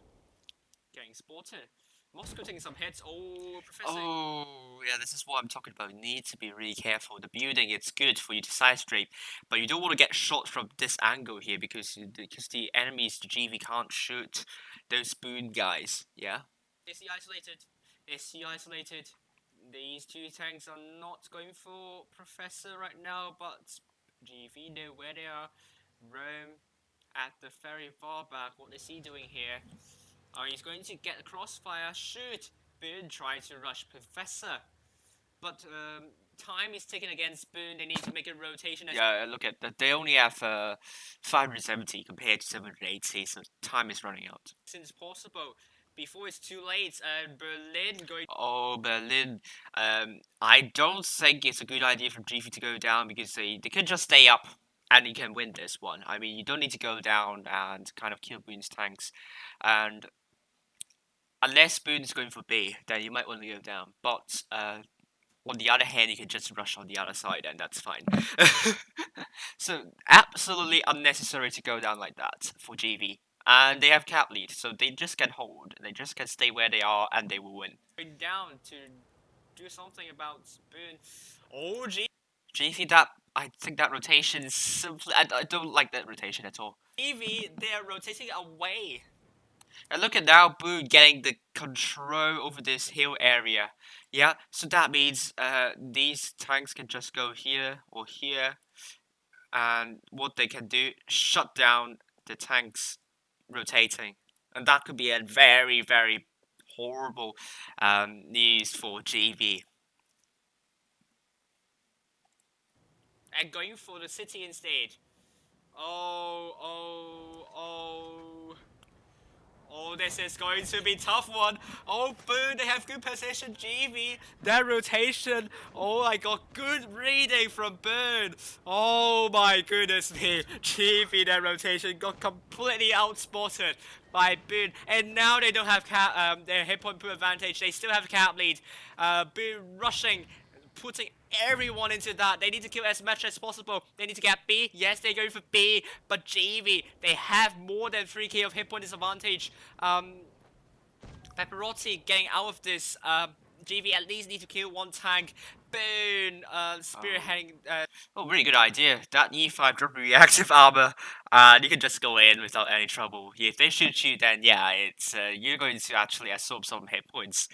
Getting spotted. Moscow taking some hits. Oh, Professor. Oh, yeah, this is what I'm talking about. You need to be really careful. The building, it's good for you to side strafe, but you don't want to get shot from this angle here because the enemies, the GV can't shoot those spoon guys. Yeah. Is he isolated? Is he isolated? These two tanks are not going for Professor right now, but GV know where they are. Rome at the very far back. What is he doing here? Oh, he's going to get a crossfire. Shoot! Boone trying to rush Professor. But time is ticking against Boone. They need to make a rotation. Yeah, look at that. They only have 570 compared to 780, so time is running out. As soon as possible. Before it's too late, and Berlin going. Oh, Berlin. I don't think it's a good idea for GV to go down because they can just stay up and you can win this one. I mean, you don't need to go down and kind of kill Boone's tanks. And unless Boone is going for B, then you might want to go down. But on the other hand, you can just rush on the other side and that's fine. So, absolutely unnecessary to go down like that for GV. And they have cap lead, so they just can hold. They just can stay where they are, and they will win. Going down to do something about Boone. Oh, GV, that I think that rotation is simply. I don't like that rotation at all. GV, they're rotating away. And look at now, Boone getting the control over this hill area. Yeah, so that means these tanks can just go here or here, and what they can do, shut down the tanks rotating, and that could be a very, very horrible news for GV. And going for the city instead. Oh, this is going to be tough one. Oh, Boone, they have good position. GV, that rotation. Oh, I got good reading from Boone. Oh my goodness me. GV, that rotation got completely outspotted by Boone. And now they don't have their hit point per advantage. They still have the cap lead. Boone rushing, putting everyone into that. They need to kill as much as possible. They need to get B. Yes, they're going for B, but GV, they have more than 3k of hit point disadvantage. Pepperotti getting out of this. GV at least need to kill one tank. Boone, spearheading. Oh, really good idea. That E5 drop reactive armor, you can just go in without any trouble. If they shoot you, then yeah, it's you're going to actually absorb some hit points.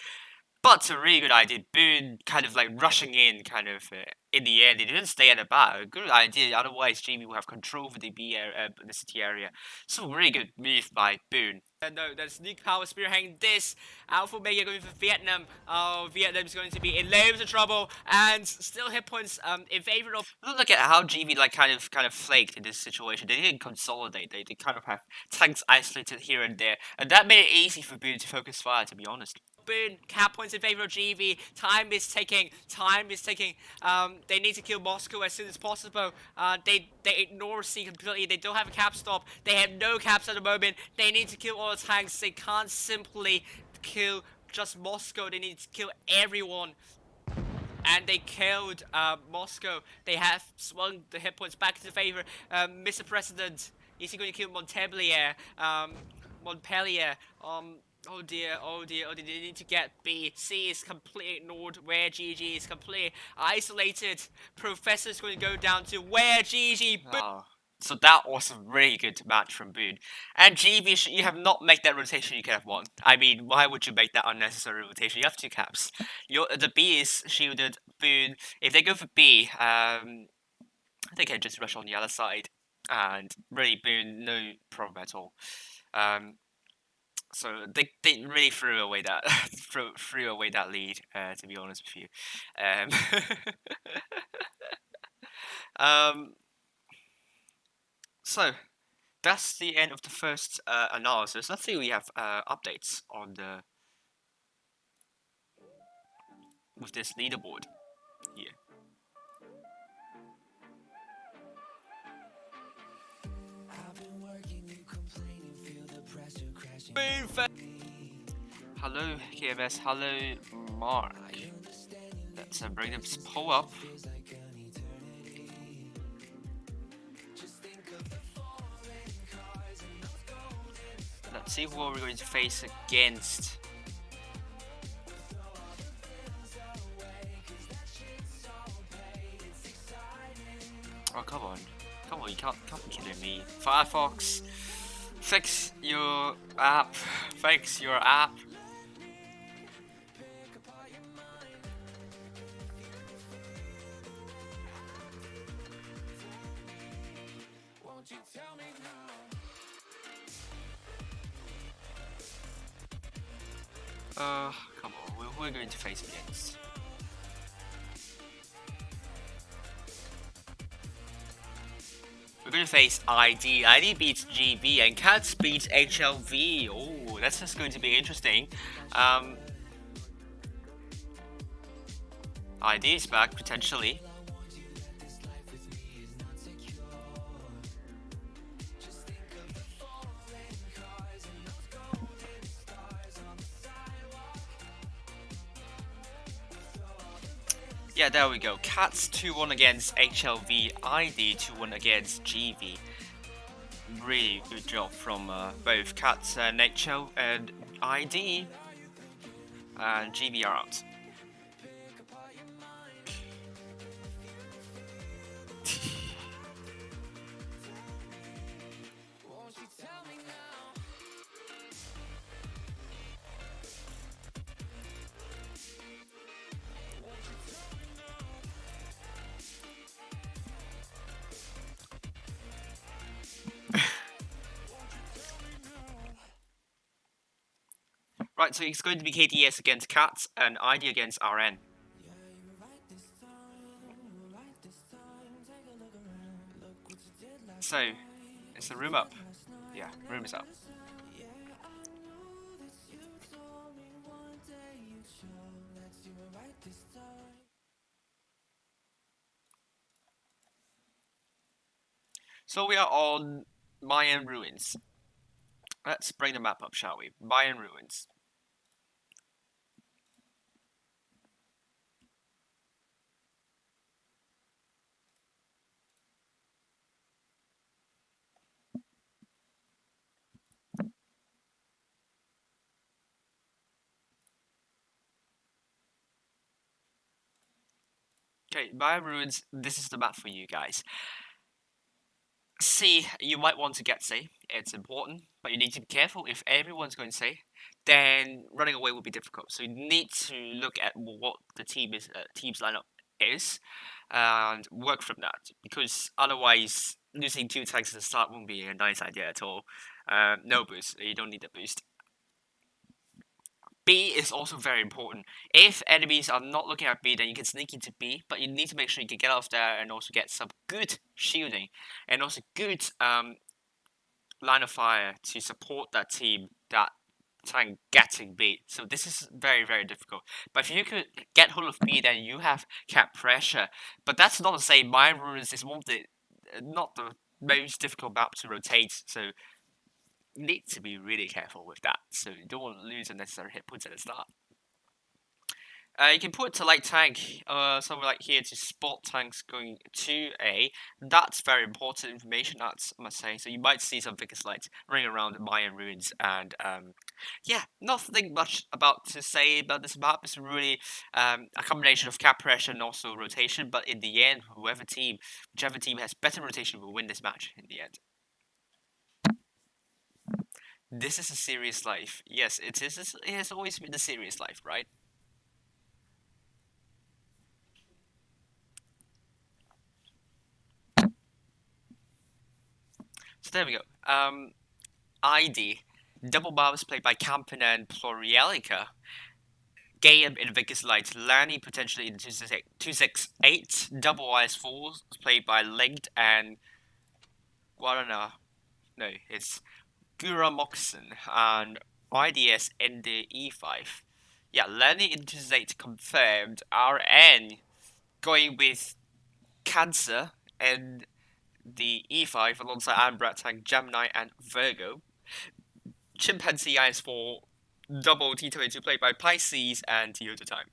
But a really good idea. Boone kind of like rushing in, kind of in the end. They didn't stay at the back. Good idea. Otherwise, Jamie will have control over the B area, the city area. So really good move by Boone. No, the sneak power spearheading this. Alpha Mega going for Vietnam. Oh, Vietnam's going to be in loads of trouble, and still hit points in favor of. Look at how GV like kind of flaked in this situation. They didn't consolidate. They kind of have tanks isolated here and there, and that made it easy for Boone to focus fire. To be honest. Boone, cap points in favor of GV. Time is ticking. Time is ticking. They need to kill Moscow as soon as possible. They ignore C completely. They don't have a cap stop. They have no caps at the moment. They need to kill all the tanks. They can't simply kill just Moscow. They need to kill everyone. And they killed Moscow. They have swung the hit points back into favor. Mr. President, is he going to kill Montpellier? Montpellier. Oh dear, oh dear, oh dear, they need to get B. C is completely ignored where GG is completely isolated. Professor's going to go down to where GG. Oh, so that was a really good match from Boone. And GV, you have not made that rotation, you could have won. I mean, why would you make that unnecessary rotation? You have two caps. The B is shielded. Boone, if they go for B, they can just rush on the other side. And really, Boone, no problem at all. So they really threw away that threw away that lead. To be honest with you, so that's the end of the first analysis. Let's see, we have updates on with this leaderboard here. Hello KMS, hello Mark. Let's bring this poll up. Let's see what we're going to face against Oh, come on. Come on, you can't be kidding me. Firefox, fix your app. Fix your app. Come on, we're going to face against. We're going to face ID. ID beats GB and Cats beats HLV. Oh, that's just going to be interesting. ID is back potentially. Yeah, there we go. Cats 2-1 against HLV, ID 2-1 against GV. Really good job from both Cats and HL and ID. And GV are out. Right, so it's going to be KTS against Cats and ID against RN. So, is the room up? Yeah, room is up. So we are on Mayan ruins. Let's bring the map up, shall we? Mayan ruins. Okay, Mayan ruins. This is the map for you guys. C, you might want to get C. It's important, but you need to be careful. If everyone's going to C, then running away will be difficult. So you need to look at what the team's lineup is and work from that. Because otherwise, losing 2 tanks at the start won't be a nice idea at all. No boost. You don't need a boost. B is also very important. If enemies are not looking at B, then you can sneak into B, but you need to make sure you can get off there and also get some good shielding and also good line of fire to support that team that tank getting B. So this is very, very difficult. But if you could get hold of B, then you have cap pressure. But that's not to say Mayan ruins is one of the not the most difficult map to rotate. So you need to be really careful with that. So you don't want to lose unnecessary hit points at the start. You can put to light tank, somewhere like here to spot tanks going to A. That's very important information, that's I must say. So you might see some Vickers lights running around the Mayan ruins, and yeah, nothing much about to say about this map. It's really a combination of cap pressure and also rotation. But in the end, whichever team has better rotation will win this match in the end. This is a serious life. Yes, it is. It has always been a serious life, right? So there we go. ID. Double Barbs played by Campen and Plurielica. Gayam in Vickers Light. Lanny potentially in 268. Double IS4 played by Linked and Guarana. No, it's Gura Moxon and IDS in the E5. Yeah, Lanny in 268 confirmed. RN going with Cancer and the E5 alongside Ambrat Tank, Gemini, and Virgo. Chimpanzee IS4 double T22 played by Pisces and Toyota Time.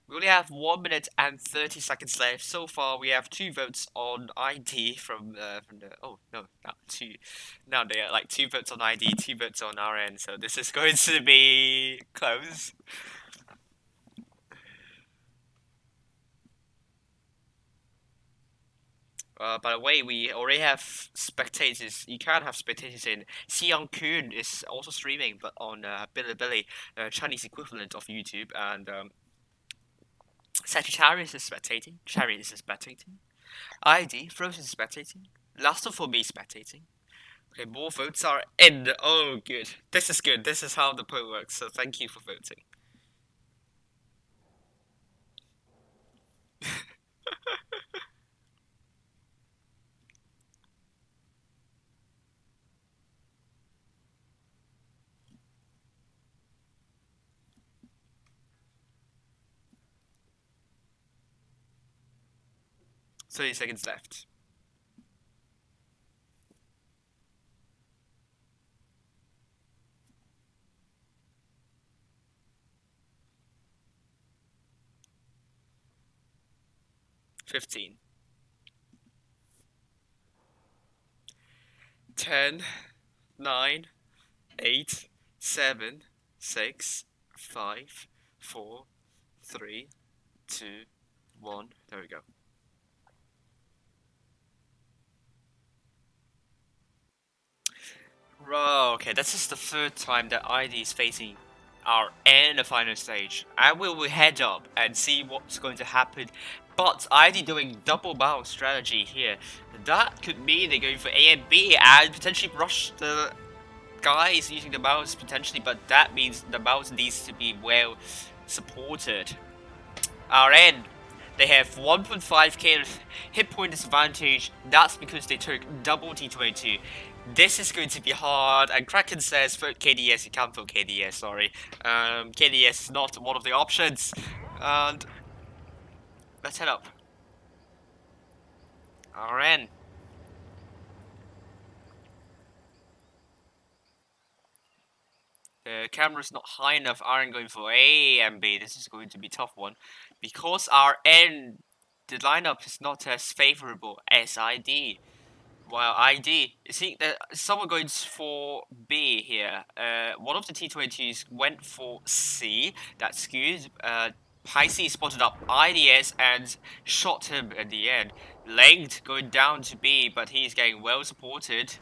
We only have 1 minute and 30 seconds left. So far, we have 2 votes on ID from the oh no, not 2. Now they are like 2 votes on ID, 2 votes on RN. So this is going to be close. By the way, we already have spectators. You can have spectators in. Xiang Kun is also streaming, but on Bilibili, Chinese equivalent of YouTube, and Sagittarius is spectating. Chariot is spectating. ID Frozen is spectating. Last of for me spectating. Okay, more votes are in. Oh, good. This is good. This is how the poll works. So thank you for voting. Thirty seconds left. $15. 10, 9, 8, 7, 6, 5, 4, 3, 2, 1. There we go. Okay, this is the third time that ID is facing our in the final stage. I will head up and see what's going to happen. But ID doing double bounce strategy here. That could mean they're going for A and B and potentially rush the guys using the mouse potentially, but that means the mouse needs to be well supported. RN, they have 1.5k hit point disadvantage. That's because they took double T22. This is going to be hard, and Kraken says vote KDS. You can't vote KDS, sorry. KDS is not one of the options. And let's head up. RN. The camera's not high enough. RN going for A and B. This is going to be a tough one. Because RN, the lineup is not as favorable as ID. While ID, you see that someone going for B here. One of the T20s went for C. That's good. Pisces spotted up IDS and shot him at the end. Length going down to B, but he's getting well supported.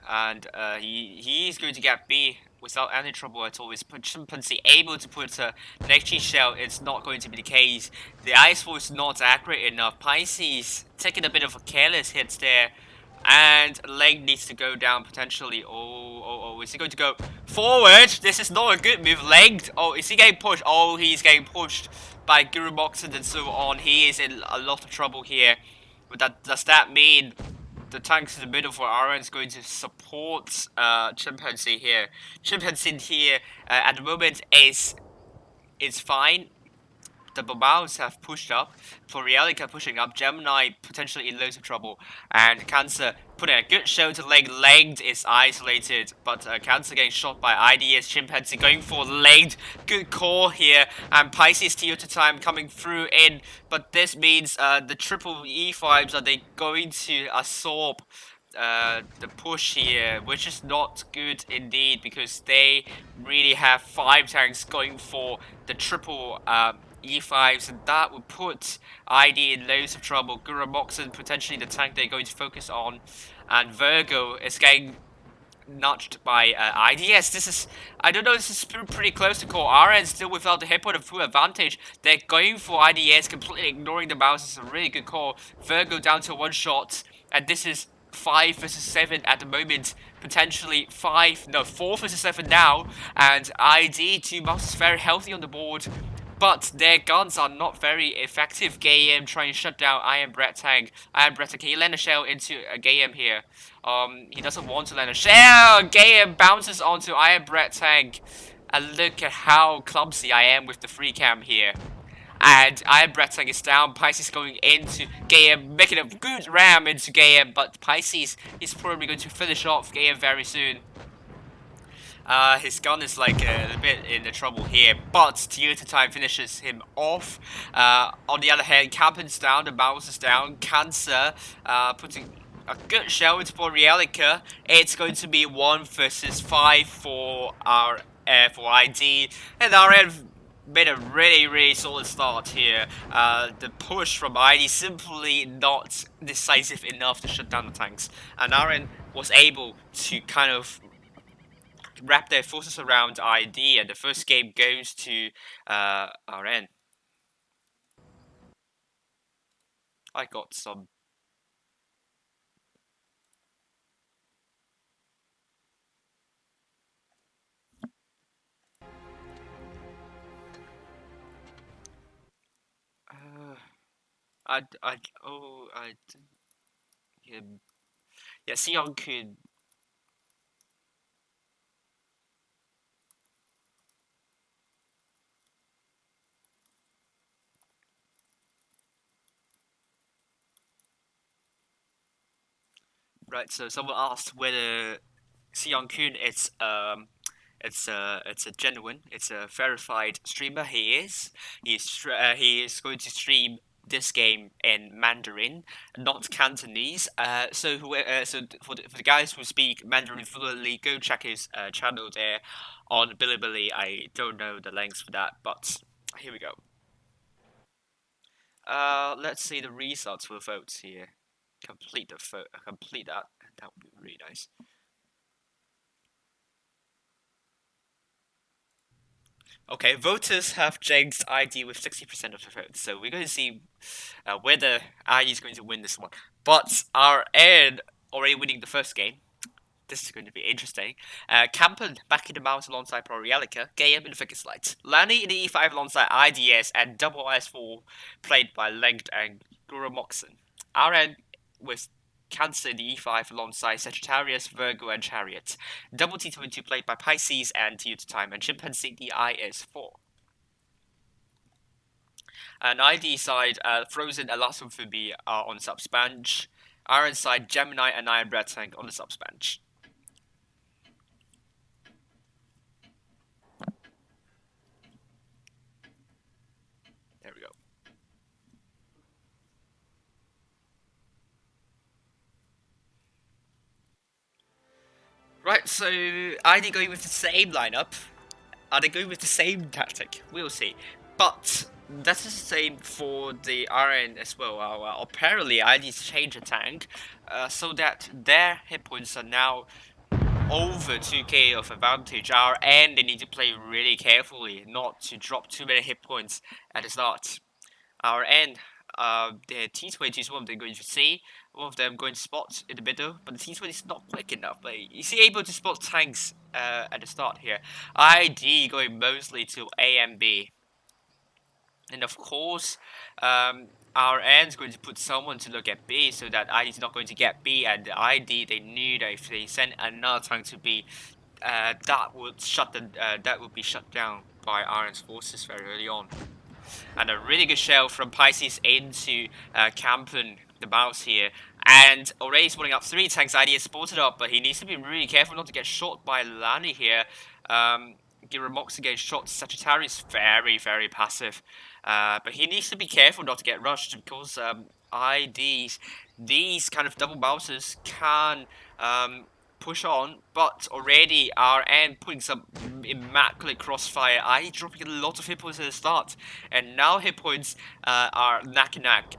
And he's going to get B without any trouble at all. Is Chimpanzee able to put a next G shell? It's not going to be the case. The ice ball is not accurate enough. Pisces taking a bit of a careless hit there. And Leg needs to go down potentially. Oh, is he going to go forward? This is not a good move. Leg. Oh, is he getting pushed? Oh, he's getting pushed by Guru Moxon and so on. He is in a lot of trouble here. But does that mean the tanks in the middle for RN is going to support Chimpanzee here? Chimpanzee here at the moment is fine. The Babaus have pushed up, Florialica pushing up, Gemini potentially in loads of trouble, and Cancer putting a good show to Leg. Legged is isolated, but Cancer getting shot by IDS. Chimpanzee going for Legged. Good call here, and Pisces Toyota time coming through in, but this means the triple E5s, are they going to absorb the push here, which is not good indeed, because they really have 5 tanks going for the triple E5s, and that would put ID in loads of trouble. Guru Moxon potentially the tank they're going to focus on, and Virgo is getting nudged by IDS. This is, I don't know, this is pretty close to call. RN still without the hit point of full advantage. They're going for IDS, completely ignoring the mouse. It's a really good call. Virgo down to 1 shot, and this is 5 versus 7 at the moment. Potentially 4 versus 7 now, and ID, 2 mouses very healthy on the board. But their guns are not very effective. Gayam trying to shut down Iron Brett Tank. Iron Brett Tank, can you land a shell into a Gayam here? He doesn't want to land a shell. Gayam bounces onto Iron Brett Tank. And look at how clumsy I am with the free cam here. And Iron Brett Tank is down. Pisces going into Gayam, making a good ram into Gayam. But Pisces is probably going to finish off Gayam very soon. His gun is like a bit in the trouble here, but Toyota time finishes him off. On the other hand, Captain's down, the mouse is down. Cancer putting a good shell into Borealica. It's going to be 1 versus 5 for our for ID, and RN made a really solid start here. The push from ID simply not decisive enough to shut down the tanks, and Aren was able to kind of wrap their forces around ID, and the first game goes to Aren. I got some. Oh, yeah, yeah, Sion could. Right, so someone asked whether Sion Kun it's a genuine, it's a verified streamer. He is. He is going to stream this game in Mandarin, not Cantonese. For the guys who speak Mandarin fluently, go check his channel there on Bilibili. I don't know the links for that, but here we go. Let's see the results for the votes here. Complete the vote. Complete that. That would be really nice. Okay, voters have jinxed ID with 60% of the votes, so we're going to see whether ID is going to win this one. But our Aaron already winning the first game. This is going to be interesting. Campen back in the mouse alongside Prorielica, Gayam in the figure slides. Lani in the E5 alongside IDS, and double S4 played by Length and Guru Moxon. Aaron with Cancer in the E5 alongside Sagittarius, Virgo, and Chariot. Double T22 played by Pisces and T to Time, and Chimpanzee in the IS4. And ID side, Frozen and Last for me are on the subs bench. Iron side, Gemini and Iron Red Tank on the subs bench. There we go. Right, so ID going with the same lineup. Are they going with the same tactic? We'll see. But that's the same for the RN as well. Apparently, ID's changed the tank so that their hit points are now over 2k of advantage. And they need to play really carefully not to drop too many hit points at the start. Our end, the T20 is one they're going to see. One of them going to spot in the middle, but the T20 is not quick enough. But is he able to spot tanks at the start here? ID going mostly to A and B. And of course, our end's going to put someone to look at B so that ID is not going to get B, and the ID they knew that if they send another tank to B, that would be shut down by RN's forces very early on. And a really good shell from Pisces into Campen, the mouse here. And already spawning up 3 tanks. ID is spotted up, but he needs to be really careful not to get shot by Lani here. Giramox against shot. Sagittarius very passive. But he needs to be careful not to get rushed because these kind of double bouncers can push on, but already RN putting some immaculate crossfire. I dropping a lot of hit points at the start, and now hit points are neck and neck.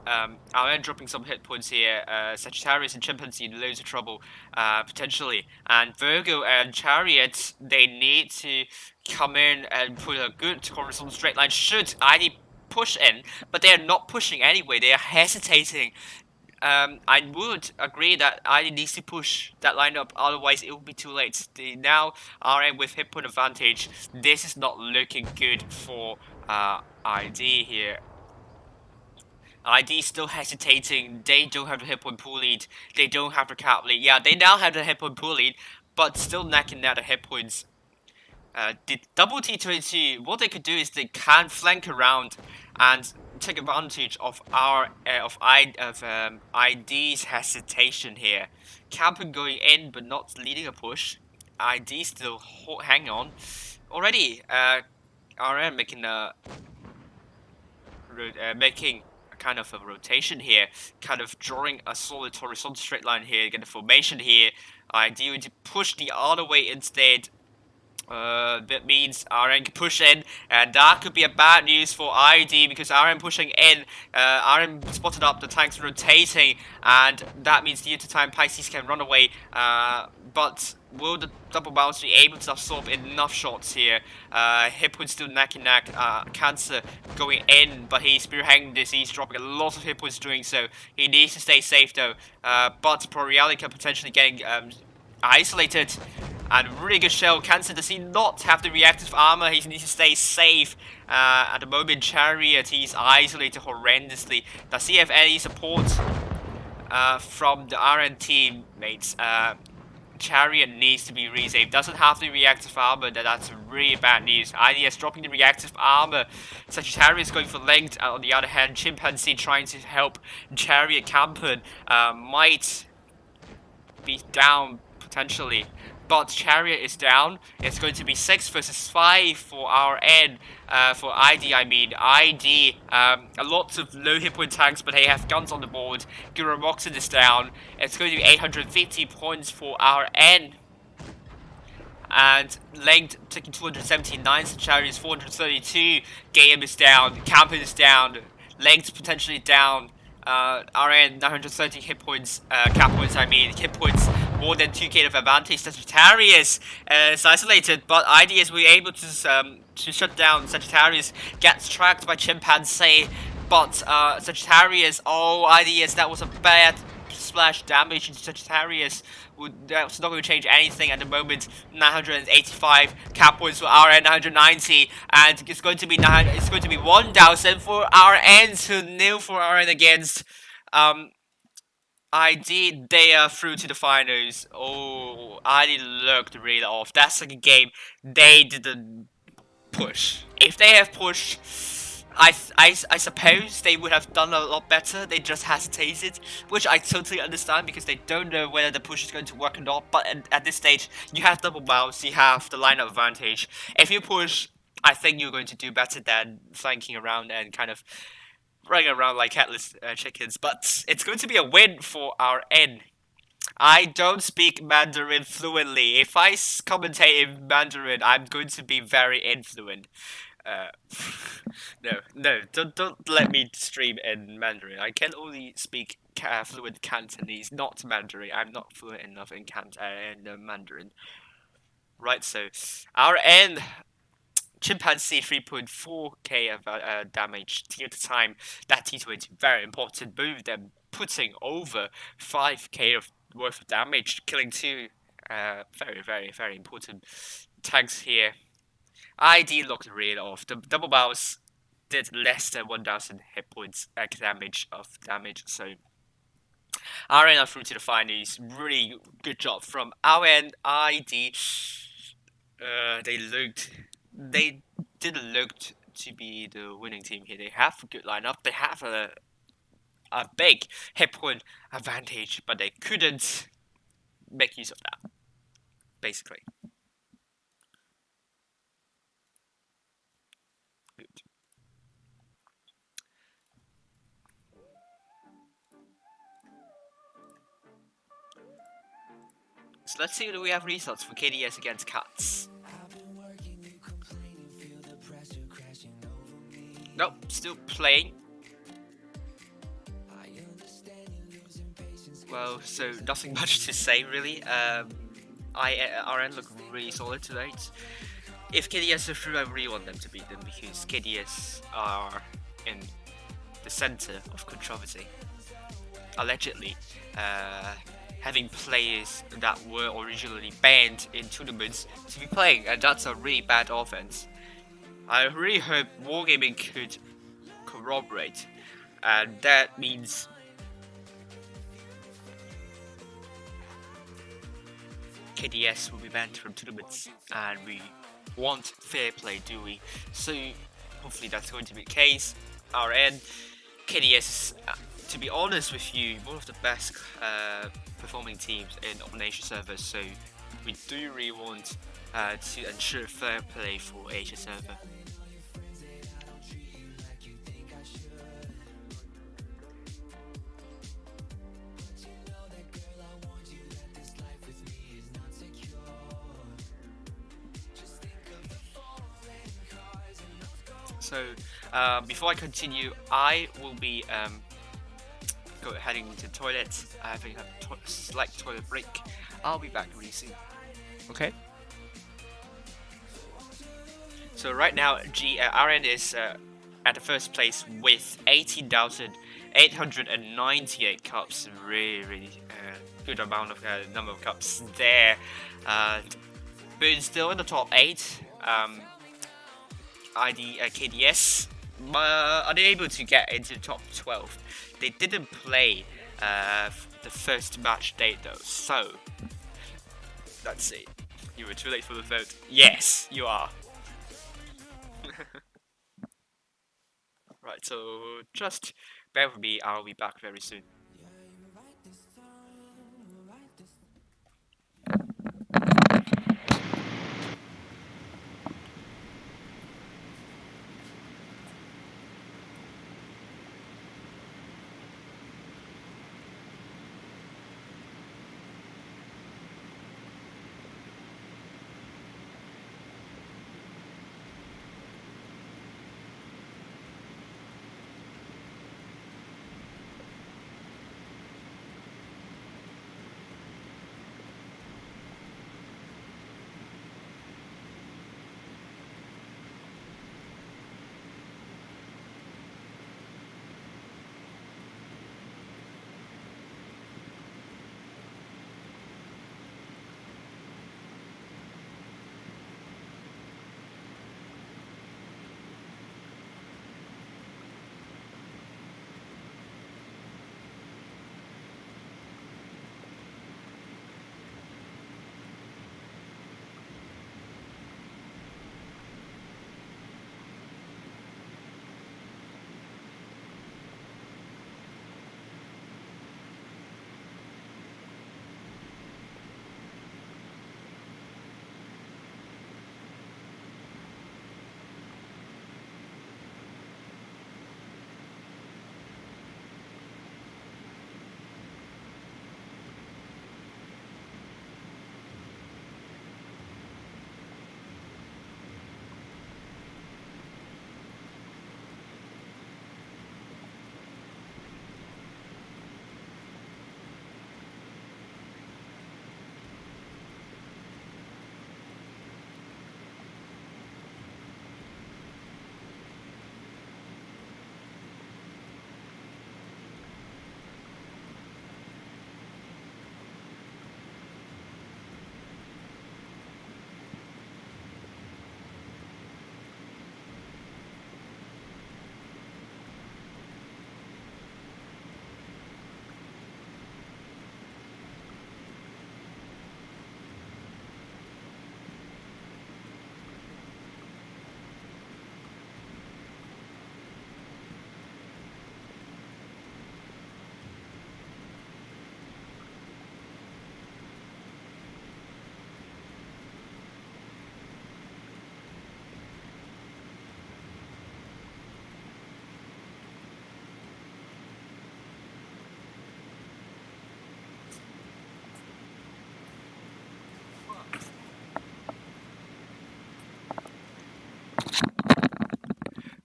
RN dropping some hit points here. Sagittarius and Chimpanzee in loads of trouble potentially, and Virgo and Chariot they need to come in and put a good horizontal straight line. Should ID push in, but they are not pushing anyway. They are hesitating. I would agree that ID needs to push that lineup, otherwise it will be too late. They now are with hit point advantage. This is not looking good for ID here. ID still hesitating. They don't have the hit point pool lead. They don't have the cap lead. Yeah, they now have the hit point pool lead, but still necking at the hit points. The double T22, what they could do is they can flank around and take advantage of ID's hesitation here. Campen going in but not leading a push. ID still hang on. Already, RM making a kind of a rotation here, kind of drawing a solid horizontal straight line here, get a formation here. ID to push the other way instead. That means RM can push in, and that could be a bad news for ID because RM pushing in. RM spotted up the tanks rotating, and that means the time Pisces can run away. But will the double bounce be able to absorb enough shots here? Hit points still neck and neck. Cancer going in, but he's spearheading this. He's dropping a lot of hit points doing so. He needs to stay safe though. But Prorealica potentially getting isolated. And really good shell. Cancer, does he not have the reactive armor? He needs to stay safe. At the moment, Chariot, he's isolated horrendously. Does he have any support from the RN teammates? Chariot needs to be really safe. Doesn't have the reactive armor. That's really bad news. IDS dropping the reactive armor. Sagittarius going for linked. On the other hand, Chimpanzee trying to help Chariot Campen might be down potentially. But Chariot is down. It's going to be 6 versus 5 for our end. For ID, I mean. ID, a lot of low hit point tanks, but they have guns on the board. Guramoxin is down. It's going to be 850 points for our end. And Linked taking 279. Chariot is 432. Game is down. Campen is down. Linked potentially down. RN 930 hit points, cap points I mean, hit points, more than 2k of advantage. Sagittarius is isolated, but IDS were able to shut down Sagittarius, gets tracked by Chimpanzee, but Sagittarius, oh IDS, that was a bad splash damage into Sagittarius. That's not going to change anything at the moment. 985 cap points for RN, 990, and it's going to be 1,000 for RN to nil for RN against ID. They are through to the finals. Oh, ID looked really off. That second game, they didn't push. If they have pushed, I suppose they would have done a lot better. They just hesitated, which I totally understand because they don't know whether the push is going to work or not. But at this stage, you have double bounce, you have the lineup advantage. If you push, I think you're going to do better than flanking around and kind of running around like headless chickens. But it's going to be a win for our N. I don't speak Mandarin fluently. If I commentate in Mandarin, I'm going to be very influent. No, don't let me stream in Mandarin. I can only speak fluent Cantonese, not Mandarin. I'm not fluent enough in Mandarin. Right, so our end. Chimpanzee 3.4k of damage at the time. That T20 very important. Both of them putting over 5k of worth of damage, killing two very important tanks here. ID looked real off. The double bounce did less than 1,000 hit points damage, so RN are through to the finals. Really good job from RN. ID. They didn't look to be the winning team here. They have a good lineup. They have a big hit point advantage, but they couldn't make use of that, basically. Good. So let's see, do we have results for KDS against Cats? Nope, still playing. Well, so nothing much to say really. RN look really solid tonight. If KDS are through, I really want them to beat them because KDS are in the center of controversy. Allegedly, having players that were originally banned in tournaments to be playing, and that's a really bad offense. I really hope Wargaming could corroborate, and that means KDS will be banned from tournaments, and we want fair play, do we? So hopefully that's going to be the case. RN, KDS, to be honest with you, one of the best performing teams in Open Asia servers, so we do really want to ensure fair play for Asia server. So before I continue, I will be heading to the toilet. I have a slight toilet break. I'll be back really soon. Okay. So right now, RN is at the first place with 18,898 cups. Really good amount of number of cups there. But still in the top 8. ID KDS unable to get into the top 12. They didn't play the first match date though. So let's see. You were too late for the vote. Yes, you are. Right, so just bear with me, I'll be back very soon.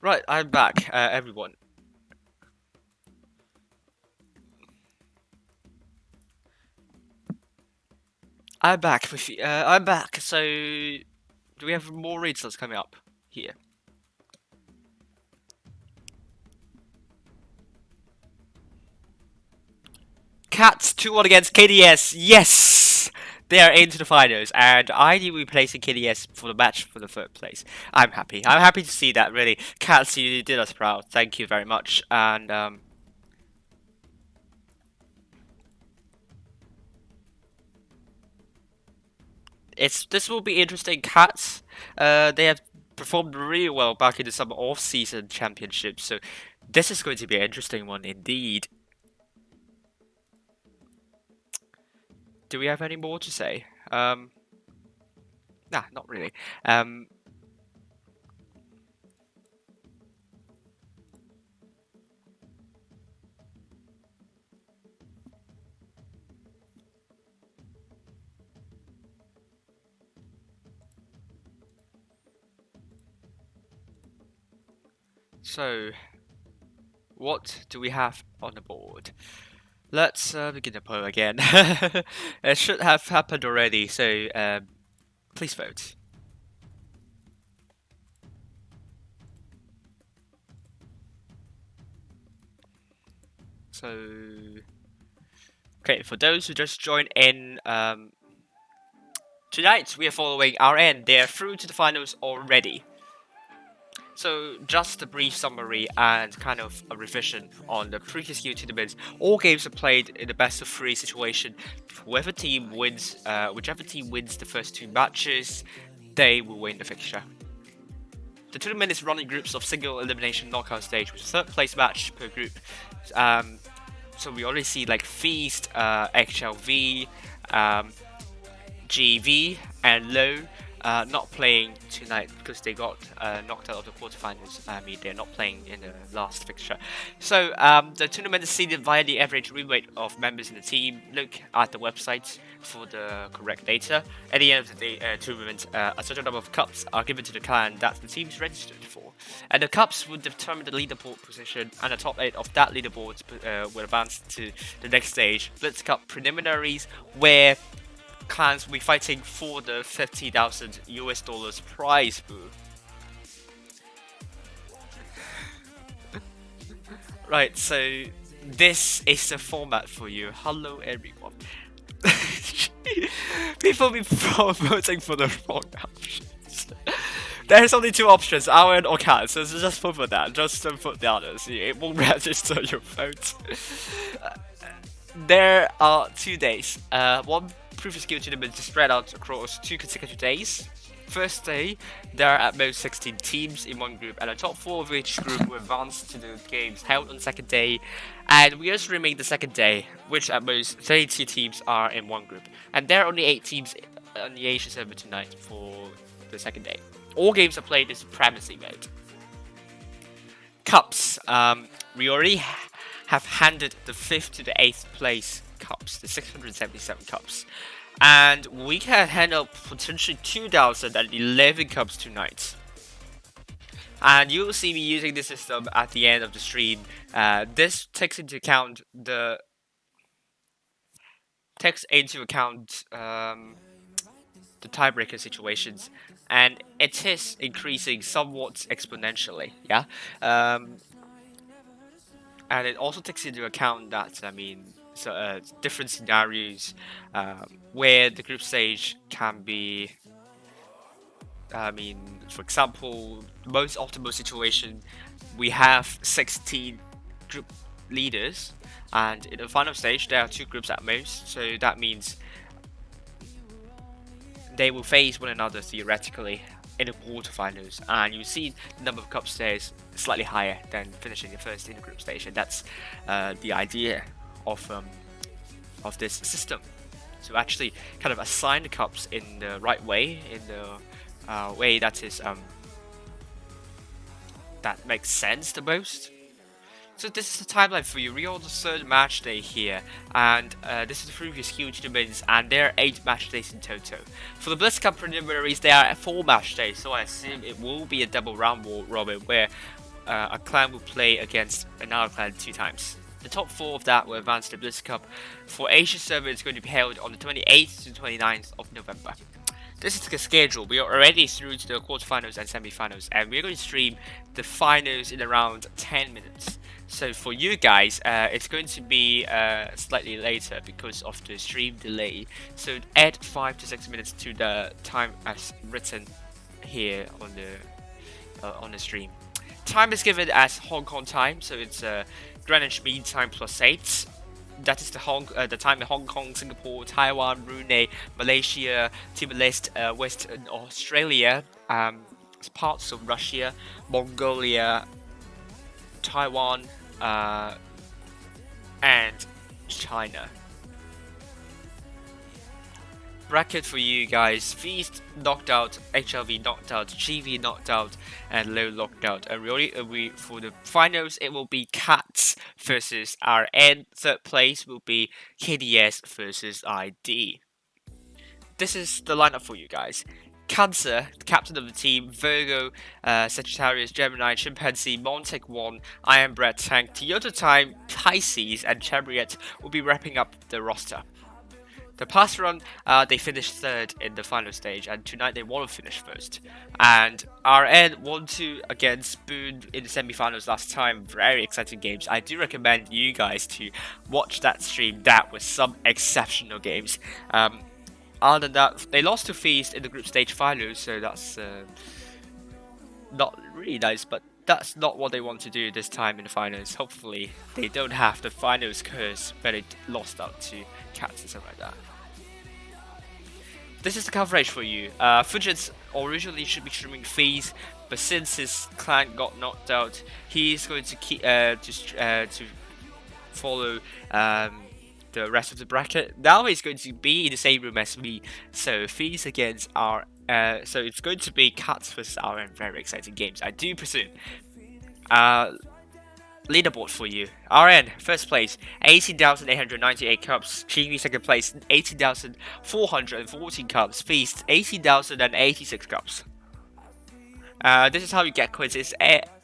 Right, I'm back, everyone. I'm back with you. I'm back. So, do we have more results coming up here? Cats 2-1 against KDS. Yes, they are into the finals, and ID will be placing KDS for the match for the third place. I'm happy. I'm happy to see that. Really, Cats, you did us proud. Thank you very much. And this will be interesting. Cats, they have performed really well back in the summer off-season championships, so this is going to be an interesting one indeed. Do we have any more to say? Nah, not really. So, what do we have on the board? Let's begin the poll again. It should have happened already, so please vote. So, okay, for those who just joined in, tonight we are following RN. They are through to the finals already. So, just a brief summary and kind of a revision on the previous year tournaments. All games are played in the best of 3 situation. Whichever team wins the first 2 matches, they will win the fixture. The tournament is run in groups of single elimination knockout stage, with a 3rd place match per group. So we already see like Feast, HLV, GV, and Low not playing tonight because they got knocked out of the quarterfinals. I mean, they're not playing in the last fixture. So the tournament is seeded via the average win rate of members in the team. Look at the website for the correct data. At the end of the tournament, a certain number of cups are given to the clan that the team is registered for. And the cups will determine the leaderboard position, and the top 8 of that leaderboard will advance to the next stage, Blitz Cup preliminaries, where clans will be fighting for the $50,000 prize pool. Right, so this is the format for you. Hello everyone. People be voting for the wrong options. There's only 2 options, Iron or Cat, so just vote for that. Just don't put the others. It won't register your vote. There are 2 days. One previous skill tournament is spread out across 2 consecutive days. First day, there are at most 16 teams in one group, and the top 4 of each group will advance to the games held on the second day. And we also remain the second day, which at most 32 teams are in one group. And there are only 8 teams on the Asia server tonight for the second day. All games are played in supremacy mode. Cups. We already have handed the 5th to the 8th place cups, the 677 cups. And we can handle potentially 2011 cups tonight. And you will see me using this system at the end of the stream. This takes into account the tiebreaker situations, and it is increasing somewhat exponentially. Yeah. And it also takes into account that, I mean, different scenarios where the group stage can be, I mean, for example, the most optimal situation, we have 16 group leaders, and in the final stage there are 2 groups at most, so that means they will face one another theoretically in the quarterfinals, and you see the number of cups there is slightly higher than finishing the first in the group stage, and that's the idea of this system. So actually kind of assign the cups in the right way, in the way that is that makes sense the most. So this is the timeline for you. We are on the 3rd match day here, and this is the previous huge tournaments, and there are 8 match days in total. For the Blitz Cup preliminaries, there are 4 match days, so I assume it will be a double round robin where a clan will play against another clan 2 times. The top 4 of that will advance to the Blitz Cup. For Asia server, it's going to be held on the 28th to 29th of November. This is the schedule. We are already through to the quarterfinals and semifinals, and we're going to stream the finals in around 10 minutes. So for you guys, it's going to be slightly later because of the stream delay. So add 5 to 6 minutes to the time as written here on the stream. Time is given as Hong Kong time, so it's Greenwich Mean Time +8. That is the time in Hong Kong, Singapore, Taiwan, Brunei, Malaysia, Timor-Leste, Western Australia, parts of Russia, Mongolia, Taiwan, and China. Bracket for you guys: Feast knocked out, HLV knocked out, GV knocked out, and Low knocked out. And for the finals, it will be Cats versus RN. 3rd place will be KDS versus ID. This is the lineup for you guys. Cancer, the captain of the team, Virgo, Sagittarius, Gemini, Chimpanzee, Montek 1, Iron Bread, Tank, Toyota Time, Pisces, and Chariot will be wrapping up the roster. The past run, they finished third in the final stage, and tonight they want to finish first. And RN won to against Spoon in the semifinals last time. Very exciting games. I do recommend you guys to watch that stream. That was some exceptional games. Other than that, they lost to Feast in the group stage finals, so that's not really nice, but that's not what they want to do this time in the finals. Hopefully, they don't have the finals curse where they lost out to Cats and stuff like that. This is the coverage for you. Fujits originally should be streaming Feast, but since his clan got knocked out, he's going to keep to follow the rest of the bracket. Now he's going to be in the same room as me, so Feast against our so it's going to be Cats vs RN. Very exciting games, I do presume. Leaderboard for you. RN, first place, 18,898 cups. Genie, second place, 18,414 cups. Feast, 18,086 cups. This is how you get quiz. It's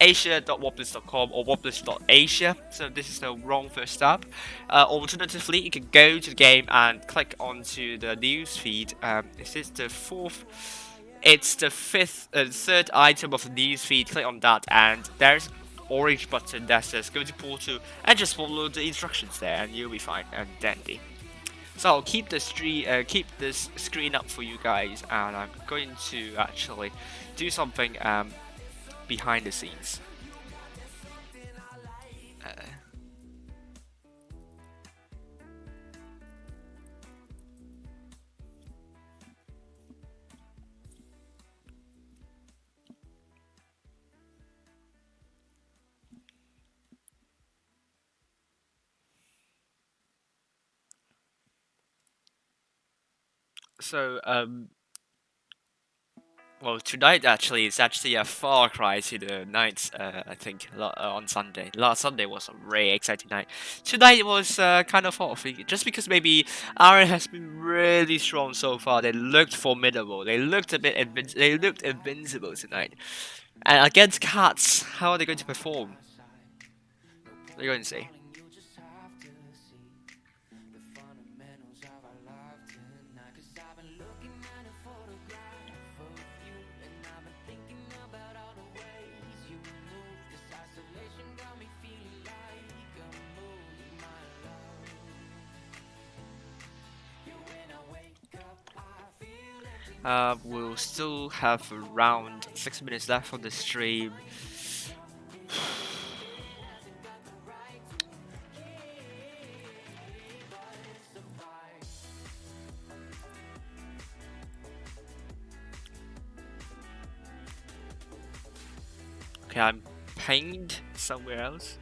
asia.woblish.com or woblish.asia. So this is the wrong first step. Alternatively, you can go to the game and click onto the news feed. This is the fourth. It's the third item of the news feed. Click on that, and there's orange button that says go to portal and just follow the instructions there, and you'll be fine and dandy. So I'll keep this screen up for you guys, and I'm going to actually do something behind the scenes. So well, tonight actually is actually a far cry to the nights. I think on Sunday. Last Sunday was a really exciting night. Tonight was kind of off, just because maybe Aaron has been really strong so far. They looked formidable. They looked a bit invincible tonight. And against Cats, how are they going to perform? We're going to see. We'll still have around 6 minutes left on the stream. Okay, I'm pinged somewhere else.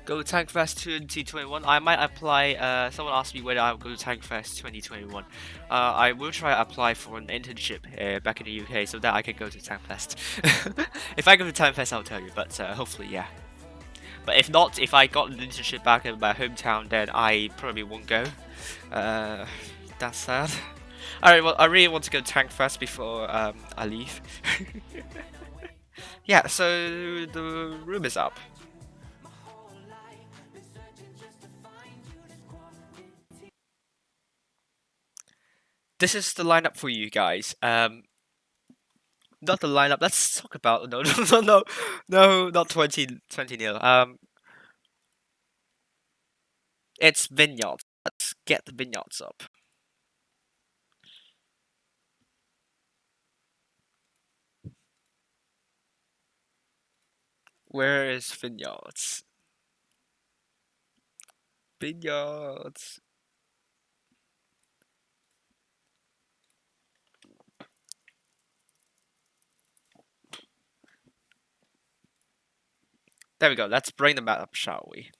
Go to TankFest 2021. I might apply. Someone asked me whether I'll go to TankFest 2021. I will try to apply for an internship back in the UK so that I can go to TankFest. If I go to TankFest, I'll tell you. But hopefully, yeah. But if not, if I got an internship back in my hometown, then I probably won't go. That's sad. Alright, well, I really want to go to TankFest before I leave. Yeah, so the room is up. This is the lineup for you guys. Not the lineup. Let's talk about no, not 20-0. It's vineyards. Let's get the vineyards up. Where is vineyards? Vineyards. There we go. Let's bring the map up, shall we?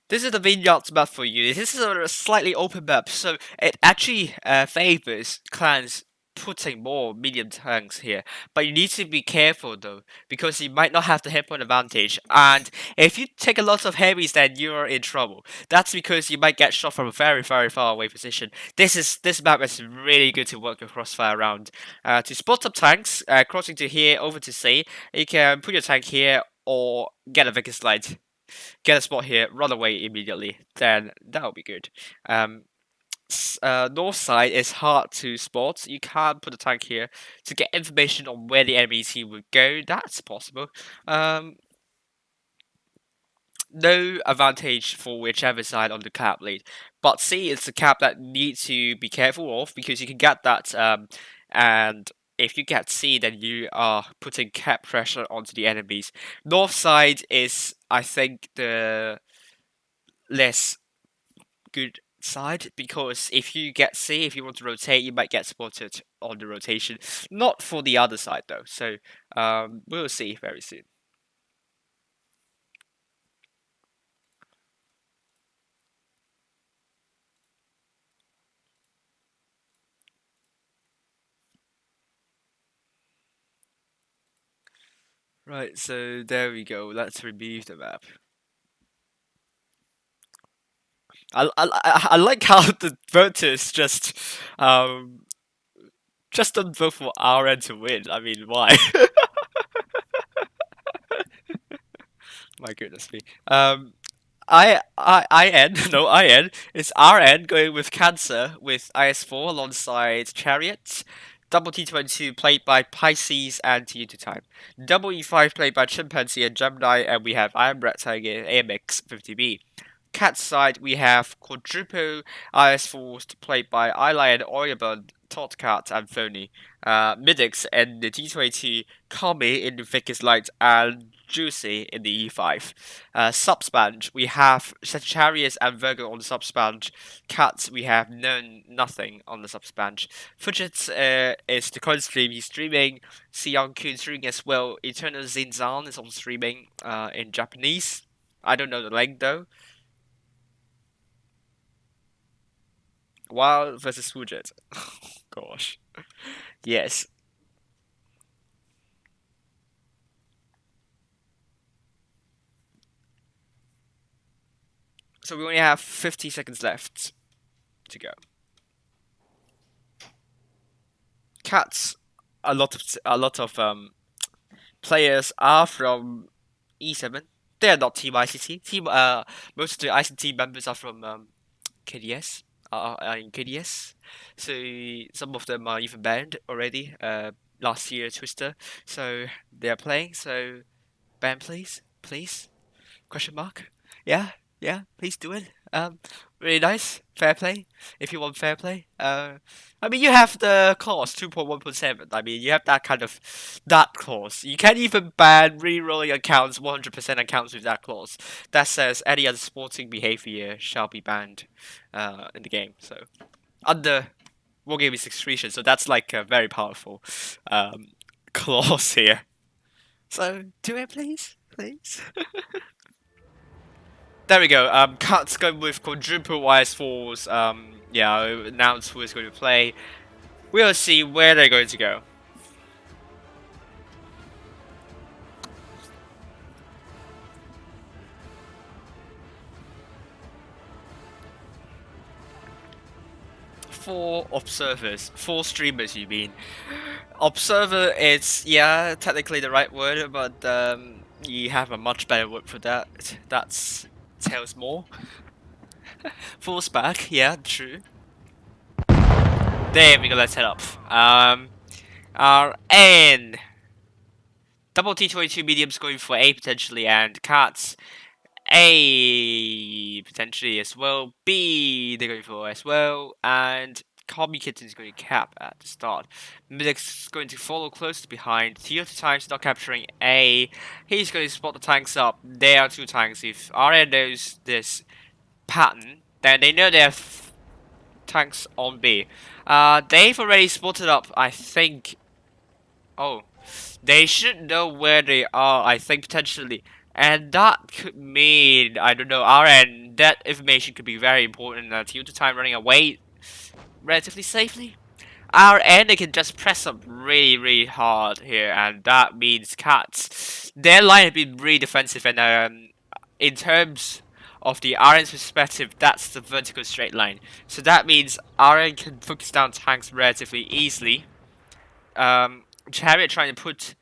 This is the vineyards map for you. This is a slightly open map, so it actually favors clans putting more medium tanks here, but you need to be careful though, because you might not have the hit point advantage, and if you take a lot of heavies, then you're in trouble. That's because you might get shot from a very far away position. This map is really good to work your crossfire around. To spot up tanks, crossing to here over to C, you can put your tank here or get a Vickers slide. Get a spot here, run away immediately. Then that'll be good. North side is hard to spot. You can't put a tank here to get information on where the enemy team would go. That's possible. No advantage for whichever side on the cap lead. But C is the cap that you need to be careful of, because you can get that, and if you get C, then you are putting cap pressure onto the enemies. North side is, I think, the less good side, because if you get C, if you want to rotate, you might get spotted on the rotation. Not for the other side though, so we'll see very soon. Right, so there we go. Let's remove the map. I like how the voters just don't vote for RN to win. I mean, why? My goodness me. IN, no, IN, it's RN going with Cancer with IS4 alongside Chariots. Double T22 played by Pisces and T2 Time. Double E5 played by Chimpanzee and Gemini, and we have Iron Red Tiger AMX 50B. Cat side, we have Quadruple IS4 played by Eyelion, Oyabun, Totcat, and Phony. Midix and the T22, Kami in the thickest light, and Juicy in the E5. Subspange, we have Sagittarius and Virgo on the subspange. Cats, we have nothing on the subspange. Fidget is the current stream, he's streaming. Sion Kun streaming as well. Eternal Zinzan is on streaming in Japanese. I don't know the link though. Wild versus Fujit. Oh, gosh. Yes. So we only have 50 seconds left to go. Cats, a lot of players are from E7. They are not Team ICT. Most of the ICT members are from KDS. In KDS, so some of them are even banned already. Last year Twister, so they are playing. So ban, please. Question mark. Yeah, please do it. Really nice. Fair play. If you want fair play. I mean, you have the clause 2.1.7. I mean, you have that clause. You can't even ban re-rolling accounts, 100% accounts with that clause. That says any other sporting behavior shall be banned in the game. So under Wargaming's excretion. So that's like a very powerful clause here. So do it, please. There we go. Cut's going with quadruple IS4s. Yeah, announce who is going to play. We'll see where they're going to go. Four observers, 4 streamers. You mean? Observer is, yeah, technically the right word, but you have a much better word for that. That's tells more. Full spec, yeah, true. There we go, let's head up. RN. Double T22 mediums going for A potentially, and Cats A potentially as well. B they're going for as well, and Combi Kitten is going to cap at the start. Midix is going to follow close behind. Toyota Tanks not capturing A. He's going to spot the tanks up. There are 2 tanks. If RN knows this pattern, then they know they have tanks on B. They've already spotted up, I think. Oh, they should know where they are, I think, potentially. And that could mean, I don't know, RN, that information could be very important. Toyota Time running away relatively safely. our end, they can just press up really hard here, and that means Cats. Their line has been really defensive, and in terms of the RN's perspective, that's the vertical straight line. So that means RN can focus down tanks relatively easily. Chariot trying to put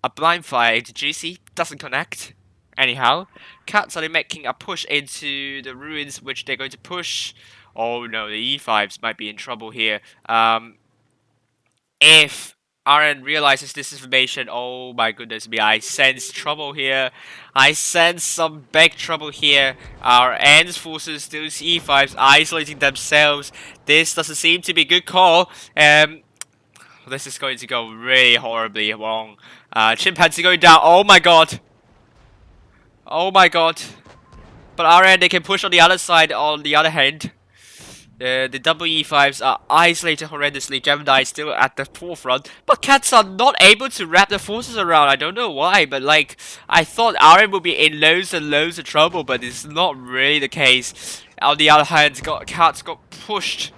a blind fire into GC doesn't connect. Anyhow, Cats are making a push into the ruins, which they're going to push. Oh no, the E5s might be in trouble here. If RN realizes this information, oh my goodness me, I sense trouble here. I sense some big trouble here. Our N's forces, those E5s, isolating themselves. This doesn't seem to be a good call. This is going to go really horribly wrong. Chimpanzee going down. Oh my god. Oh my god. But RN, they can push on the other side on the other hand. The double E5s are isolated horrendously. Gemini is still at the forefront. But Cats are not able to wrap their forces around. I don't know why, but like, I thought RN would be in loads and loads of trouble, but it's not really the case. On the other hand, Cats got pushed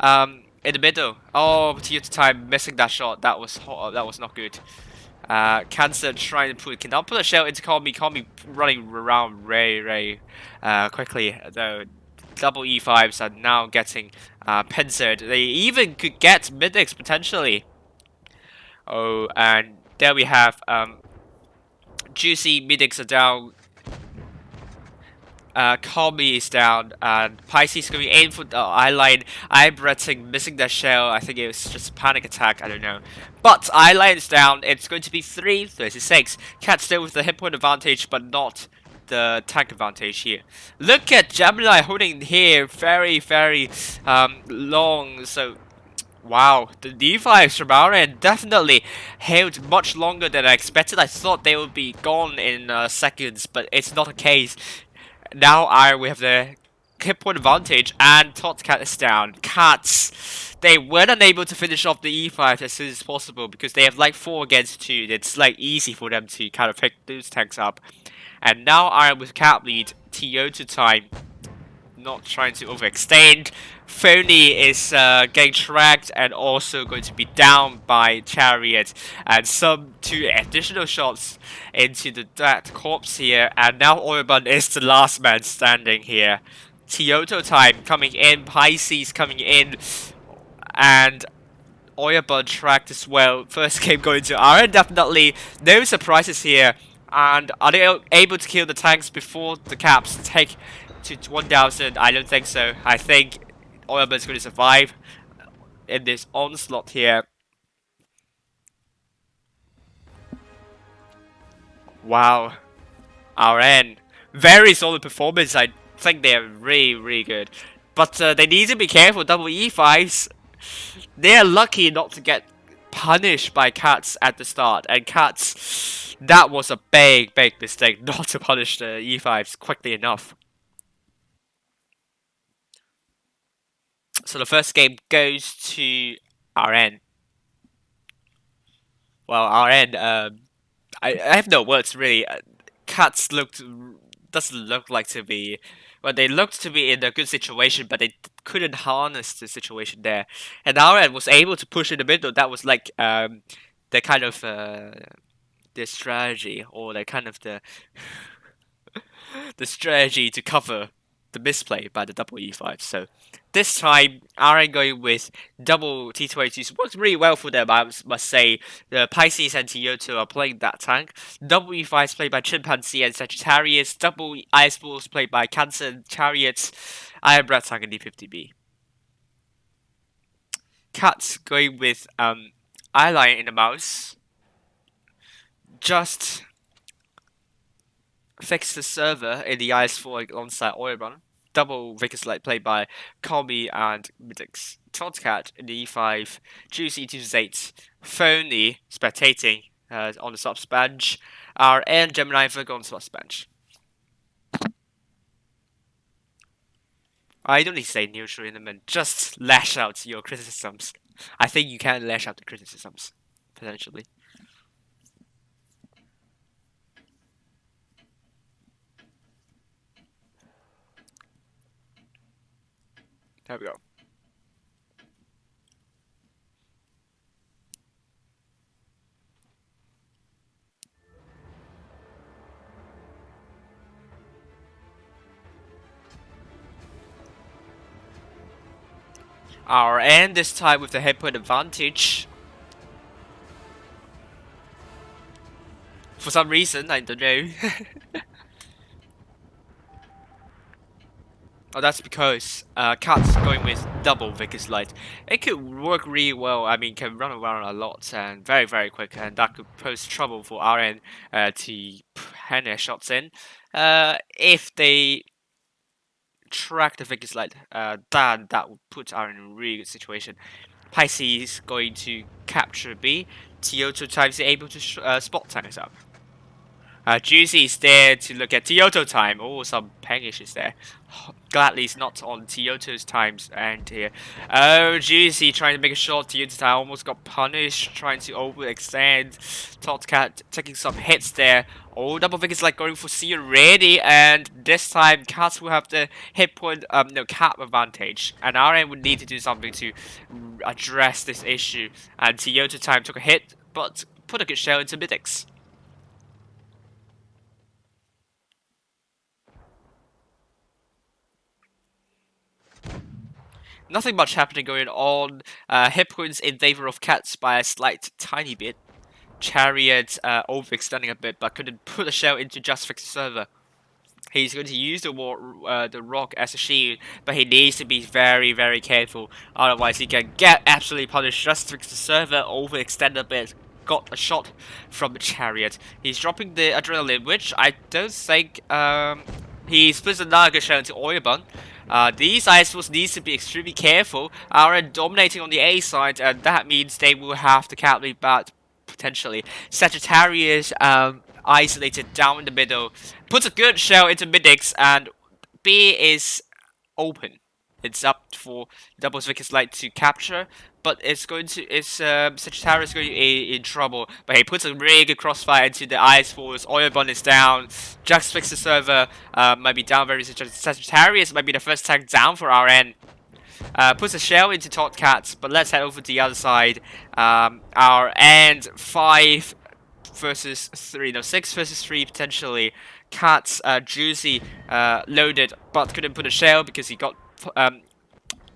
in the middle. Oh, Toyota time missing that shot. That was not good. Cancer trying to put, cannot put a shell into Call Me running around very quickly. The double E5s are now getting pincered. They even could get Midix potentially. Oh, and there we have Juicy Midix are down. Combi is down, and Pisces going in for the eyeline. Eyebretting missing their shell. I think it was just a panic attack. I don't know. But eyeline is down. It's going to be 3-36. Cat still with the hit point advantage, but not the tank advantage here. Look at Gemini holding here very long. So wow, the D5s from our end definitely held much longer than I expected. I thought they would be gone in seconds, but it's not the case. Now we have the hit point advantage, and Cat is down. Cats, they weren't unable to finish off the E5 as soon as possible because they have like 4 against 2. It's like easy for them to kind of pick those tanks up. And now Iron with Cat lead, Toyota time. Not trying to overextend. Phony is getting tracked and also going to be down by Chariot, and some 2 additional shots into that corpse here, and now Orban is the last man standing here. Toyota time coming in, Pisces coming in, and Orban tracked as well. First game going to RN, definitely no surprises here. And are they able to kill the tanks before the caps take to 1000? I don't think so. I think Orban's going to survive in this onslaught here. Wow. RN. Very solid performance. I think they're really good. But they need to be careful. Double E5s. They're lucky not to get punished by Cats at the start. And Cats, that was a big mistake not to punish the E5s quickly enough. So the first game goes to RN. Well, RN, I have no words really. Cats doesn't look like to be, well, they looked to be in a good situation, but they couldn't harness the situation there. And RN was able to push in the middle. That was like the kind of the strategy, or the kind of the the strategy to cover the misplay by the double E5. So this time, RN going with double T22s works really well for them, I must say. The Pisces and Toyota are playing that tank. Double E5s played by Chimpanzee and Sagittarius. Double Ice Balls played by Cancer and Chariots. Iron Breath tank and D50B. Cats going with Eyeline in the mouse. Just fix the server in the IS4 alongside Oilrun. Double Vickers Light played by Colby and Midix. Todcat in the E5. Juicy 2-8. Phony spectating on the subs bench. And Gemini Virgo on the subs bench. I don't need to say neutral in a minute. Just lash out your criticisms. I think you can lash out the criticisms, potentially. There we go. Our end this time with the hit point advantage. For some reason, I don't know. Oh, that's because Cat's going with double Vickers Light. It could work really well. I mean, can run around a lot and very, very quick, and that could pose trouble for RN to hand their shots in. If they track the Vickers Light, then that would put RN in a really good situation. Pisces going to capture B. Tioto times able to spot tanks up. Juicy is there to look at Tioto time. Oh, some pang issues there. Gladly it's not on Tioto's times and here. Oh, Juicy trying to make a shot. Tioto time almost got punished, trying to overextend. Totcat taking some hits there. Oh, double Vickers like going for C already, and this time Cats will have the hit point, no, cap advantage, and RN would need to do something to address this issue. And Tioto time took a hit, but put a good shell into Midix. Nothing much happening going on. Hit points in favor of Cats by a slight tiny bit. Chariot overextending a bit, but couldn't put a shell into just fix the server. He's going to use the rock as a shield, but he needs to be very, very careful. Otherwise, he can get absolutely punished. Just fix the server, overextend a bit. Got a shot from the chariot. He's dropping the adrenaline, which I don't think he splits another shell into Oilbun. These Ice Force needs to be extremely careful. Are dominating on the A side, and that means they will have to calculate that potentially. Sagittarius isolated down in the middle, puts a good shell into Midix, and B is open. It's up for Double Vickers Light to capture, but Sagittarius going to be in trouble. But he puts a really good crossfire into the Ice Force. Oilbun is down. Jax fixed the server. Might be down very Sagittarius might be the first tank down for RN. Puts a shell into Totcats, but let's head over to the other side. Our end 5 versus 3, no 6 versus 3 potentially. Cats Juicy loaded, but couldn't put a shell because he got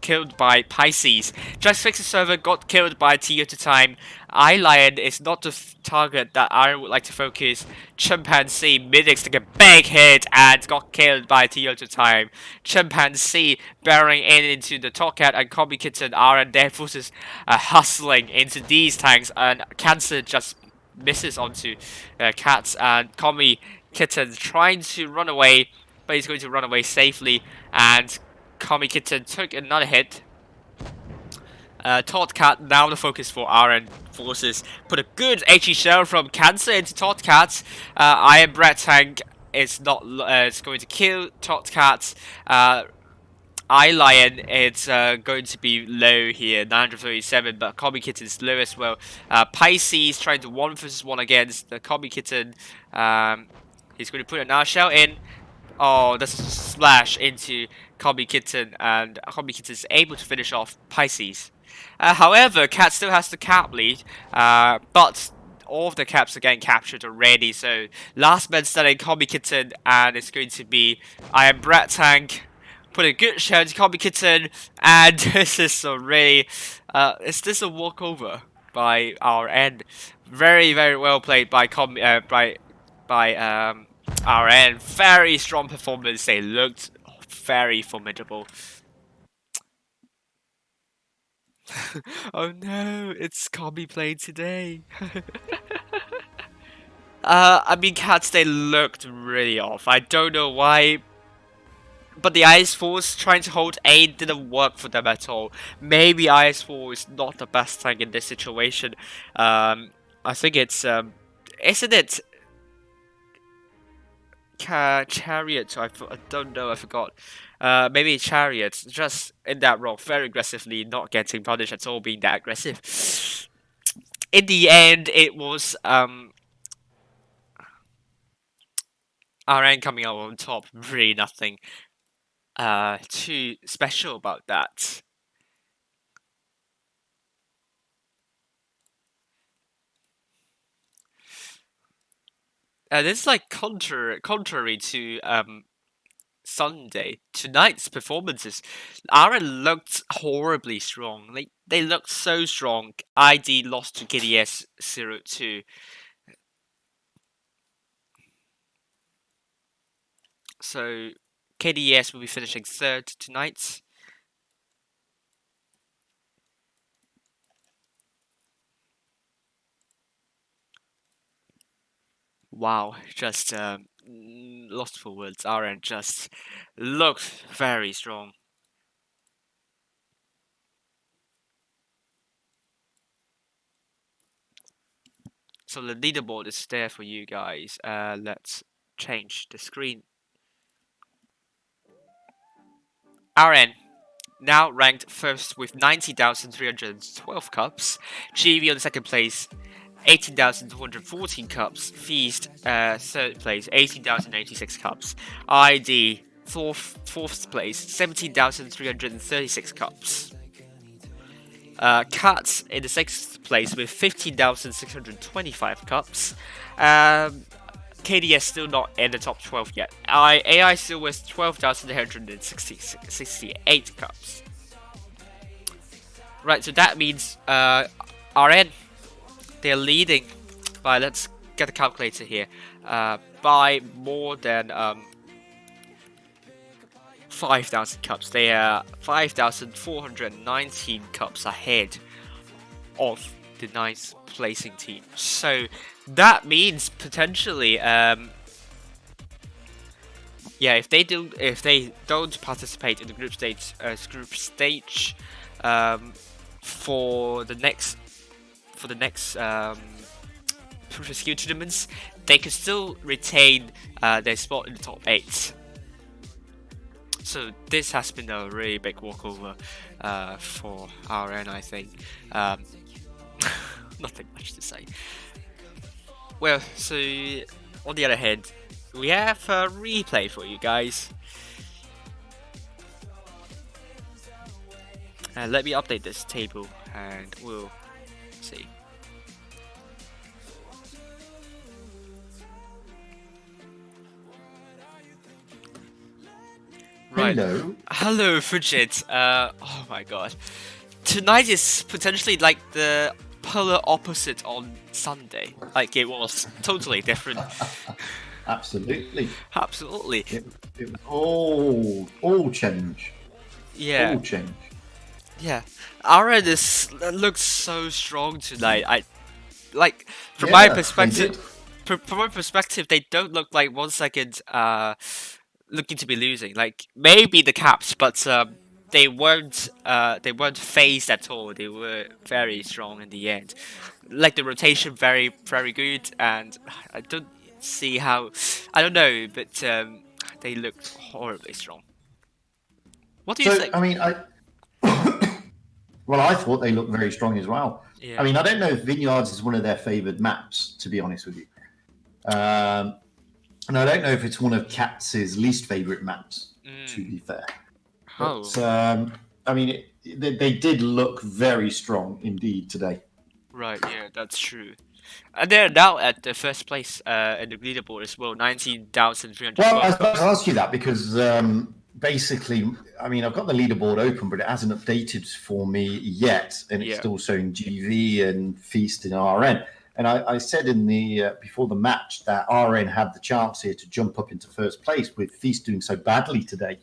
killed by Pisces. Just Fixer server got killed by Tioto time. Eyelion is not the target that I would like to focus. Chimpanzee Midix took a big hit and got killed by Tioto time. Chimpanzee barreling in into the Totcat and Combi Kitten are and their forces hustling into these tanks, and Cancer just misses onto Cats, and Combi Kitten trying to run away, but he's going to run away safely, and Combi Kitten took another hit. Totcat now the focus for RN forces. Put a good HE shell from Cancer into Totcat. Iron Bread Tank is not it's going to kill Totcat. Eyelion, it's going to be low here, 937, but Combi Kitten is low as well. Pisces trying to 1 versus 1 against the Combi Kitten. He's going to put another shell in. Oh, that's a splash into Combi Kitten, and Combi Kitten is able to finish off Pisces. However, Cat still has the cap lead, but all of the caps are getting captured already, so last man standing Combi Kitten, and it's going to be Iron Bread Tank. Put a good shell into Combi Kitten, and this is a really, is this a walkover by our end? Very, very well played by our end. Very strong performance. They looked very formidable. Oh no, it's Combi playing today. I mean, Cats, they looked really off. I don't know why, but the Ice Force trying to hold A didn't work for them at all. Maybe Ice Force is not the best tank in this situation. I think it's, isn't it Chariot? I don't know, I forgot. Maybe Chariot, just in that role, very aggressively, not getting punished at all, being that aggressive. In the end, it was RN coming out on top. Really nothing too special about that. This is like contrary to Sunday. Tonight's performances, Aaron looked horribly strong. They looked so strong. ID lost to KDS 0-2. So KDS will be finishing third tonight. Wow, just lost for words. Aaron just looked very strong. So the leaderboard is there for you guys. Let's change the screen. Aaron now ranked first with 90,312 cups. GV on the second place, 18,214 cups. Feast third place, 18,086 cups. ID fourth place, 17,336 cups. Cats in the sixth place with 15,625 cups. KDS still not in the top 12 yet. AI still with 12,868 cups. Right, so that means RN, they're leading by, let's get a calculator here, by more than 5,000 cups. They are 5,419 cups ahead of the ninth placing team. So that means potentially, yeah, if they don't participate in the group stage, for the next Push Skill tournaments, they could still retain their spot in the top 8. So this has been a really big walkover for RN, I think. Nothing much to say. Well, so on the other hand, we have a replay for you guys. Let me update this table and we'll see. Right. Hello, Frigid. Oh my god. Tonight is potentially like the polar opposite on Sunday. Like it was totally different. Absolutely. Absolutely. It was all change. Yeah. All change. Yeah. Aaron looks so strong tonight. From my perspective, they don't look like 1 second looking to be losing. Like maybe the caps, but they weren't phased at all. They were very strong in the end. Like the rotation very good, and I don't see how, I don't know, but they looked horribly strong. What do you think? I mean, well, I thought they looked very strong as well. Yeah. I mean, I don't know if Vineyards is one of their favoured maps, to be honest with you. And I don't know if it's one of Katz's least favourite maps, to be fair. But, I mean, they did look very strong indeed today. Right, yeah, that's true. And they're now at the first place in the leaderboard as well, 19,300. Well, I was about to ask you that because basically, I mean, I've got the leaderboard open, but it hasn't updated for me yet, and it's still showing GV and Feast and RN. And I said in the before the match that RN had the chance here to jump up into first place with Feast doing so badly today,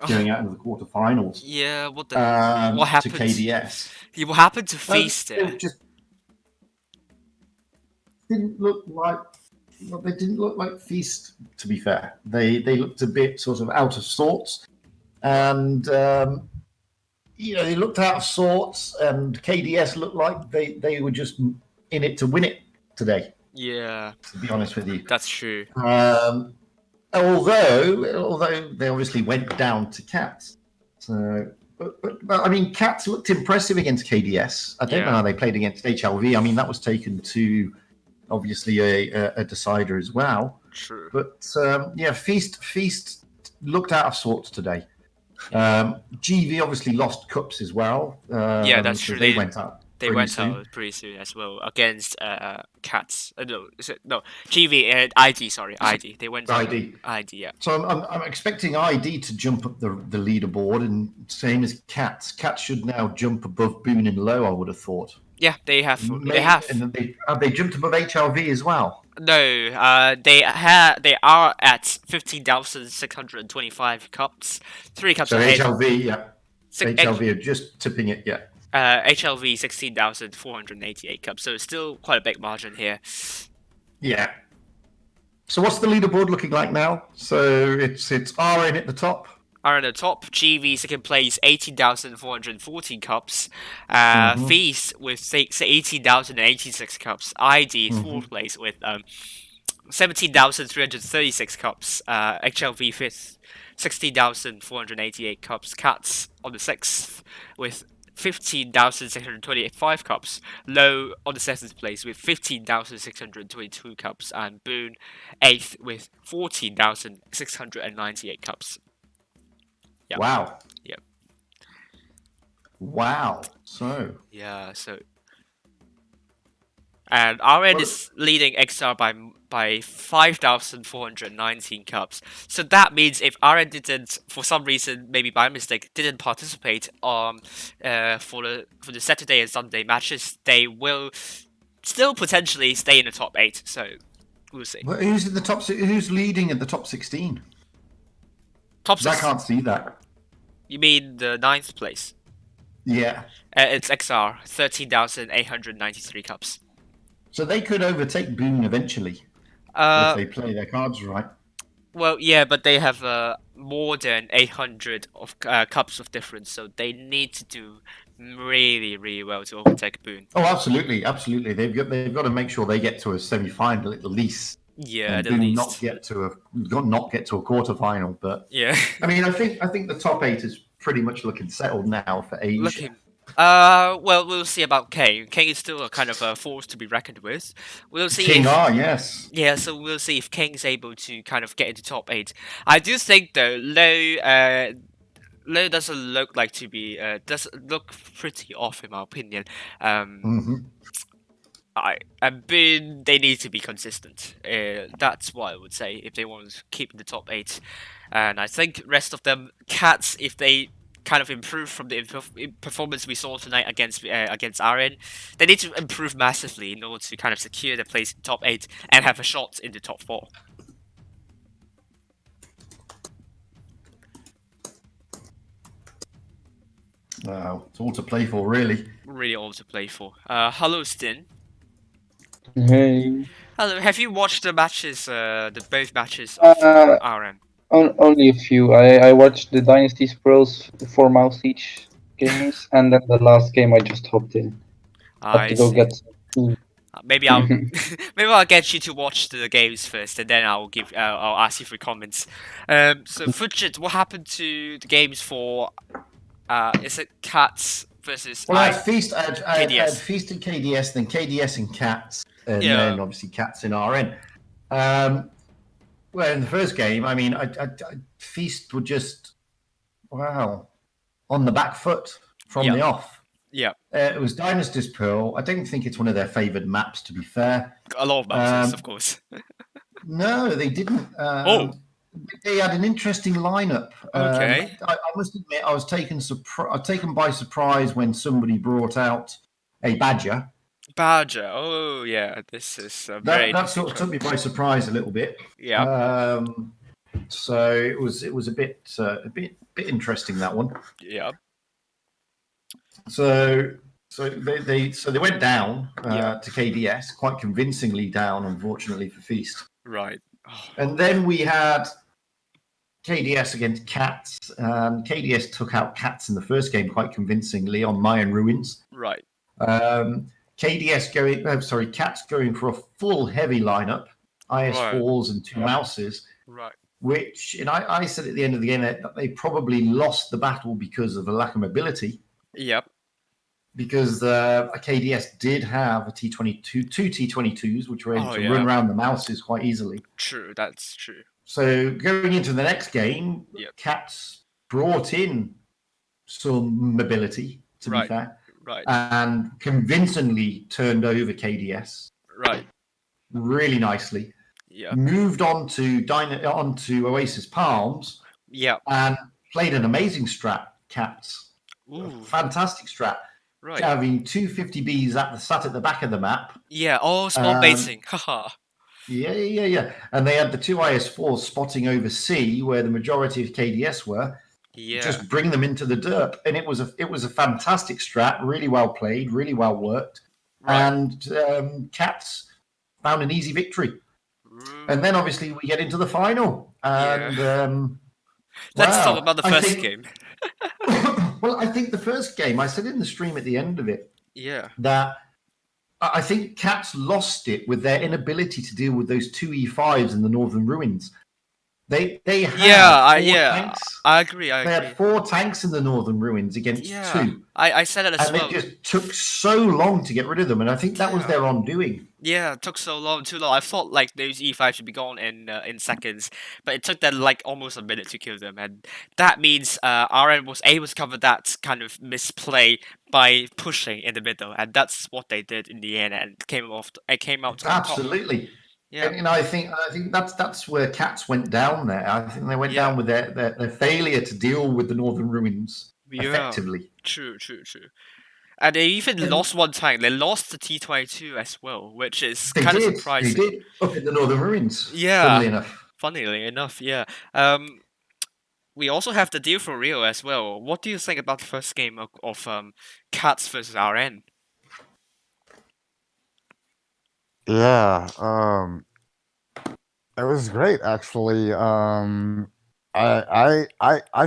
going out into the quarterfinals. Yeah, what happened to KDS? Yeah, what happened to Feast? It just didn't look like. Well, they didn't look like Feast, to be fair. They looked a bit sort of out of sorts, and they looked out of sorts. And KDS looked like they were just in it to win it today. Yeah, to be honest with you, that's true. Although they obviously went down to Cats, so but I mean, Cats looked impressive against KDS. I don't know how they played against HLV. I mean, that was taken to obviously a decider as well. True. But Feast looked out of sorts today. GV obviously lost cups as well. Yeah, that's true. They went out. they pretty went soon. out pretty soon as well against Cats. No, is it no GV and ID? Sorry, ID. They went out ID. ID. Yeah. So I'm expecting ID to jump up the leaderboard, and same as Cats. Cats should now jump above Boone and Low, I would have thought. Yeah, they have. They Maybe, have. and then they jumped above HLV as well. No, they are at 15,625 cups. 3 cups So ahead. HLV, yeah. Six, HLV are just tipping it, yeah. HLV 16,488 cups. So it's still quite a big margin here. Yeah. So what's the leaderboard looking like now? So it's RN at the top. Are on the top. GV second place, 18,414 cups. Feast with 18,086 cups. ID fourth place with 17,336 cups. HLV fifth, 16,488 cups. Cats on the sixth with 15,625 cups. Low on the seventh place with 15,622 cups. And Boone eighth with 14,698 cups. Yeah. Wow. Yep. Wow. So. Yeah. So. And RN is leading XR by 5,419 cups. So that means if RN didn't, for some reason, maybe by mistake, didn't participate for the Saturday and Sunday matches, they will still potentially stay in the top 8. So we'll see. Well, who's in the top? Who's leading at the top 16? Top 'Cause I 6. can't see that. You mean the 9th place? Yeah. It's XR, 13,893 cups. So they could overtake Boone eventually if they play their cards right. Well, yeah, but they have more than 800 of cups of difference, so they need to do really, really well to overtake Boone. Oh, absolutely, absolutely. They've got to make sure they get to a semi-final at least. Yeah, and at Boone least. not get to a quarter-final. But yeah, I mean, I think the top 8 is pretty much looking settled now for Asia. looking. Well, we'll see about King. King is still a kind of a force to be reckoned with. We'll see. King yes. Yeah, so we'll see if King's able to kind of get into top 8. I do think though, Low doesn't look like to be doesn't look pretty off in my opinion. And Boone, they need to be consistent. That's what I would say if they want to keep in the top 8. And I think rest of them, Cats, if they kind of improve from the performance we saw tonight against RN, they need to improve massively in order to kind of secure their place in top 8 and have a shot in the top 4. Wow, it's all to play for, really. Really all to play for. Hello, Stin. Hey. Hello. Have you watched the matches? Both matches of RN? Only a few. I watched the Dynasty Spurs 4 mouse each games, and then the last game I just hopped in. Have to go get some food. Maybe I'll get you to watch the games first, and then I'll ask you for comments. So Fudget, what happened to the games for? Is it Cats versus? Well, I had Feast, I had KDS. Feast and KDS, then KDS and Cats, and Yeah. then obviously Cats and RN. Well, in the first game, I mean, Feast were just on the back foot from the off. Yeah, It was Dynasty's Pearl. I don't think it's one of their favoured maps, to be fair. a lot of matches, of course. No, they didn't. They had an interesting lineup. Okay. I must admit, I was taken by surprise when somebody brought out a Badger. Badger. Oh yeah, this is very. That sort of took me by surprise a little bit. Yeah. So it was a bit interesting, that one. Yeah. So they went down to KDS, quite convincingly down, unfortunately for Feast. Right. Oh. And then we had KDS against Cats. KDS took out Cats in the first game quite convincingly on Mayan Ruins. Right. Cats going for a full heavy lineup, IS4s and 2 mouses. Right. Which, and I said at the end of the game that they probably lost the battle because of a lack of mobility. Yep. Because KDS did have two T22s, which were able to run around the mouses quite easily. True, that's true. So going into the next game, Cats brought in some mobility, to be fair. Right. and convincingly turned over KDS Right. really nicely. Yeah. Moved on to Oasis Palms Yeah. and played an amazing strat, Cats. Ooh. Fantastic strat. Right. Having 250Bs sat at the back of the map. Yeah. Oh, spot basing. Haha. Yeah. And they had the two IS4s spotting over C, where the majority of KDS were. Yeah. Just bring them into the derp, and it was a fantastic strat. Really well played, really well worked, Right. and Cats found an easy victory. And then obviously we get into the final, and let's talk about the first game. Well, I think the first game, I said in the stream at the end of it, that I think Cats lost it with their inability to deal with those two E5s in the Northern Ruins. They had tanks. I agree. They had 4 tanks in the Northern Ruins against 2. I said it as well. And it just took so long to get rid of them, and I think that was their undoing. Yeah, it took too long. I thought like those E5 should be gone in seconds, but it took them like almost a minute to kill them, and that means RN was able to cover that kind of misplay by pushing in the middle, and that's what they did in the end, and it came out. Absolutely. Yeah, and I think that's where Cats went down there. I think they went down with their failure to deal with the Northern Ruins effectively. True. And they even lost one tank. They lost the T-22 as well, which is kind of surprising. They did up in the Northern Ruins. Yeah. Funnily enough, yeah. We also have the deal for Rio as well. What do you think about the first game of Cats versus RN? Yeah, it was great actually. I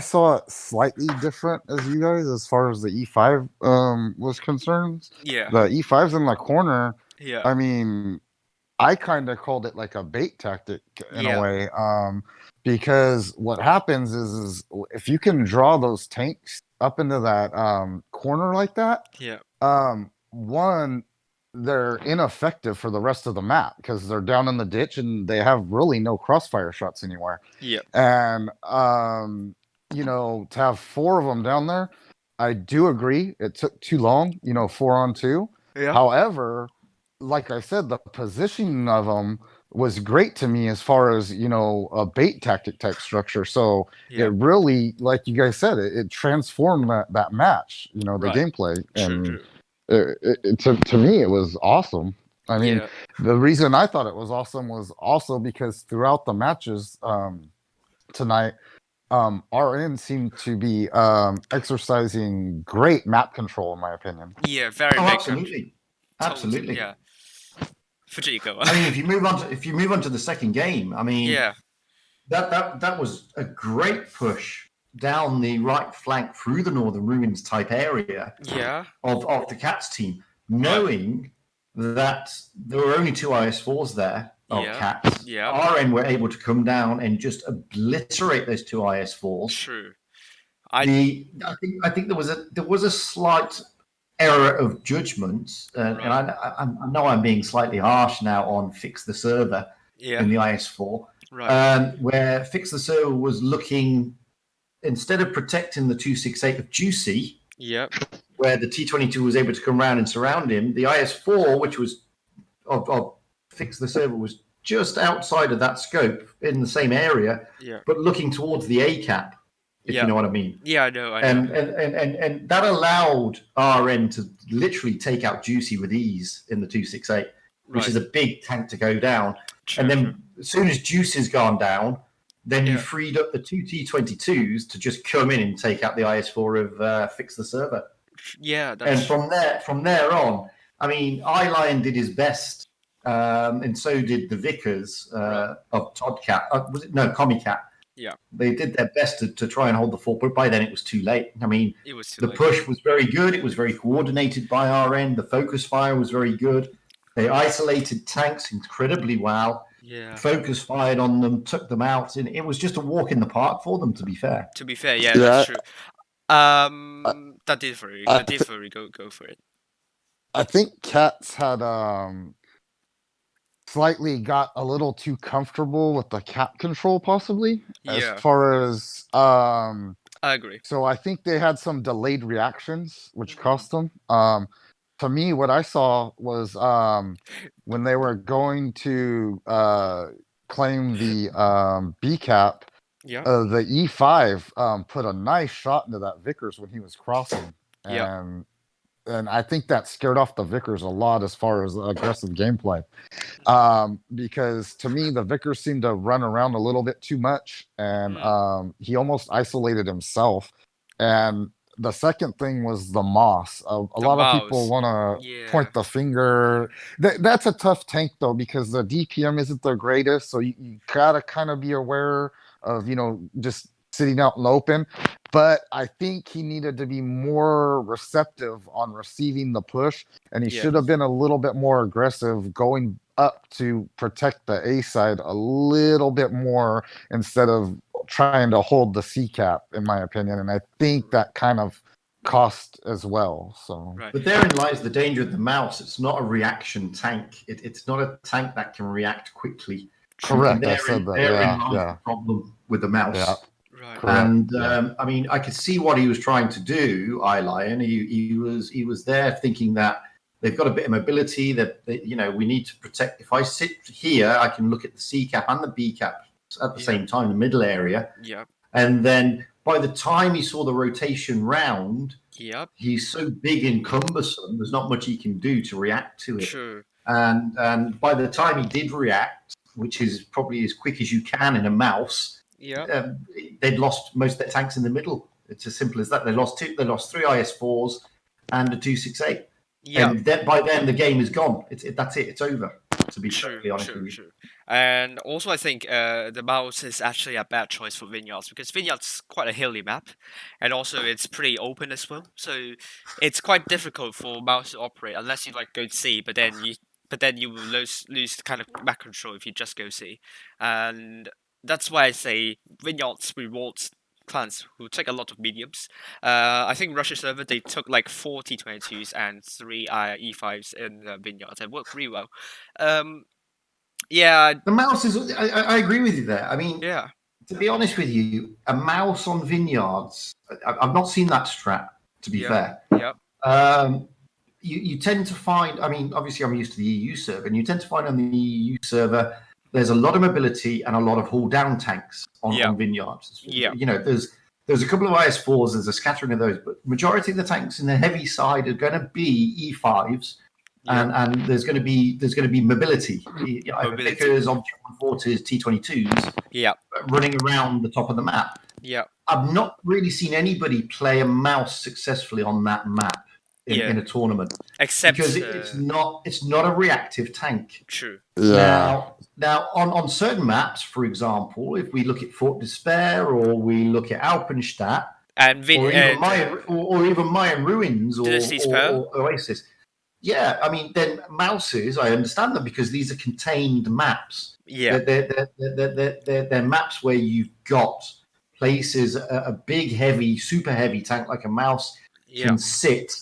saw it slightly different as you guys as far as the E5 was concerned. Yeah. The E5's in the corner. Yeah. I mean, I kind of called it like a bait tactic in a way. Because what happens is if you can draw those tanks up into that corner like that, one, they're ineffective for the rest of the map because they're down in the ditch and they have really no crossfire shots anywhere. Yeah. And to have 4 of them down there, I do agree it took too long, 4-on-2. Yeah. However, like I said, the positioning of them was great to me as far as, a bait tactic type structure. So it really, like you guys said, it transformed that match, the gameplay. True. To me, it was awesome. I mean, the reason I thought it was awesome was also because throughout the matches tonight, RN seemed to be exercising great map control, in my opinion. Yeah, very absolutely. Absolutely. Yeah. Fujiko. I mean, if you move on to the second game, I mean, that was a great push down the right flank through the Northern Ruins type area of the Cats team, knowing that there were only 2 IS4s there of Cats. RN were able to come down and just obliterate those 2 IS4s. True. I think there was a slight error of judgment, and I know I'm being slightly harsh now on Fix the Server in the IS4, where Fix the Server was looking, instead of protecting the 268 of Juicy, where the T-22 was able to come around and surround him, the IS-4, which was of Fix the Server, was just outside of that scope in the same area, but looking towards the A-cap, if you know what I mean. Yeah, I know. And that allowed RN to literally take out Juicy with ease in the 268, which is a big tank to go down. And then as soon as Juicy's gone down, then you freed up the 2 T-22s to just come in and take out the IS-4 of Fix the Server. Yeah, and from there on, I mean, Eyelion did his best, and so did the Vickers of Toddcat. Commycat. Yeah, they did their best to try and hold the fort, but by then it was too late. I mean, the push was very good. It was very coordinated by RN. The focus fire was very good. They isolated tanks incredibly well. Yeah. Focus fired on them, took them out, and it was just a walk in the park for them, to be fair. That's true. That did for you. Go for it. I think Cats had slightly got a little too comfortable with the cap control, possibly. As far as I agree. So I think they had some delayed reactions, which cost them. To me, what I saw was when they were going to claim the B cap, Yeah. the E5 put a nice shot into that Vickers when he was crossing, Yeah. and I think that scared off the Vickers a lot as far as aggressive gameplay. Because to me, the Vickers seemed to run around a little bit too much, and he almost isolated himself. And the second thing was the Moss. A lot of people want to point the finger. That's a tough tank though, because the DPM isn't the greatest, so you gotta kind of be aware of just sitting out in the open. But I think he needed to be more receptive on receiving the push, and he should have been a little bit more aggressive going up to protect the A side a little bit more instead of trying to hold the C cap, in my opinion. And I think that kind of cost as well. So, but therein lies the danger of the mouse. It's not a reaction tank. It's not a tank that can react quickly. Correct. I said that. The problem with the mouse. Yeah. Right. And I mean, I could see what he was trying to do, iLion. He was there thinking that they've got a bit of mobility, that we need to protect. If I sit here, I can look at the C cap and the B cap at the same time, the middle area. Yeah. And then by the time he saw the rotation round, he's so big and cumbersome, there's not much he can do to react to it. True. And by the time he did react, which is probably as quick as you can in a mouse, they'd lost most of their tanks in the middle. It's as simple as that. They lost 3 IS4s and a 268. Yeah. And by then the game is gone. That's it. It's over. To be totally honest with you. True. And also, I think the mouse is actually a bad choice for Vineyards, because Vineyards quite a hilly map, and also it's pretty open as well. So it's quite difficult for mouse to operate unless you go C. But then you will lose kind of map control if you just go C, and that's why I say Vineyards rewards clans who take a lot of mediums. I think Russia server, they took 4 T22s and 3 E5s in Vineyards and worked really well. The mouse is. I agree with you there. I mean, to be honest with you, a mouse on Vineyards, I've not seen that strat. To be fair, you tend to find. I mean, obviously, I'm used to the EU server, and you tend to find on the EU server there's a lot of mobility and a lot of haul down tanks on Vineyards. There's a couple of IS4s, there's a scattering of those, but majority of the tanks in the heavy side are going to be E5s, and there's going to be mobility. Because Object 140s, T22s, running around the top of the map. I've not really seen anybody play a mouse successfully on that map in a tournament, except because it's not a reactive tank. True. Now on certain maps, for example, if we look at Fort Despair or we look at Alpenstadt, and or even Mayan Ruins or Oasis, I mean, then mouses, I understand them because these are contained maps. They're maps where you've got places a big, heavy, super heavy tank like a mouse can sit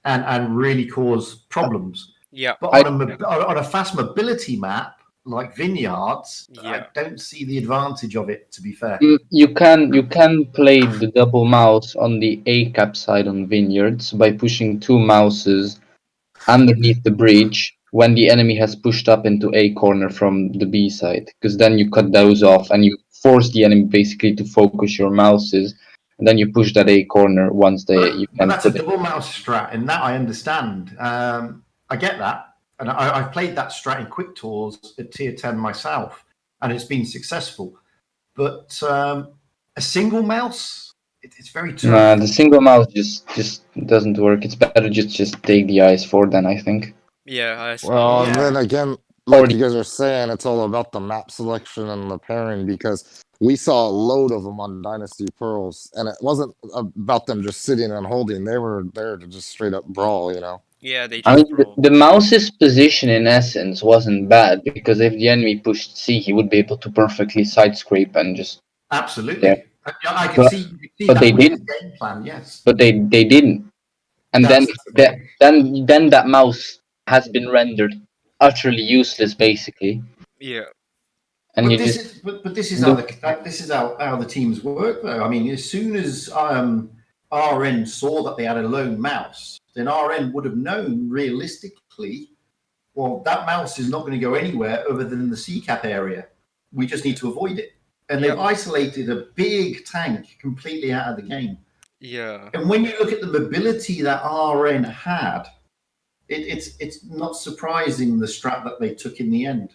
and really cause problems. But on a fast mobility map like Vineyards, I don't see the advantage of it, to be fair. You can play the double mouse on the A cap side on Vineyards by pushing 2 mouses underneath the bridge when the enemy has pushed up into A corner from the B side, because then you cut those off and you force the enemy basically to focus your mouses, and then you push that A corner once that's a double mouse strat, and that I understand. I get that. And I've played that strat in quick tours at tier 10 myself, and it's been successful. But a single mouse, it's very tough. Nah, the single mouse just doesn't work. It's better just take the IS4 then, I think. Well, and then again, like you guys are saying, it's all about the map selection and the pairing, because we saw a load of them on Dynasty Pearls, and it wasn't about them just sitting and holding. They were there to just straight up brawl, the mouse's position in essence wasn't bad, because if the enemy pushed C, he would be able to perfectly side scrape and just. Absolutely. I can see but that they didn't. The game plan, yes. But they didn't. And then that mouse has been rendered utterly useless, basically. And But you this just is but this is how the teams work though. I mean, as soon as RN saw that they had a lone mouse, then RN would have known realistically, well, that mouse is not going to go anywhere other than the C cap area. We just need to avoid it. And they've isolated a big tank completely out of the game. Yeah. And when you look at the mobility that RN had, it's not surprising the strat that they took in the end,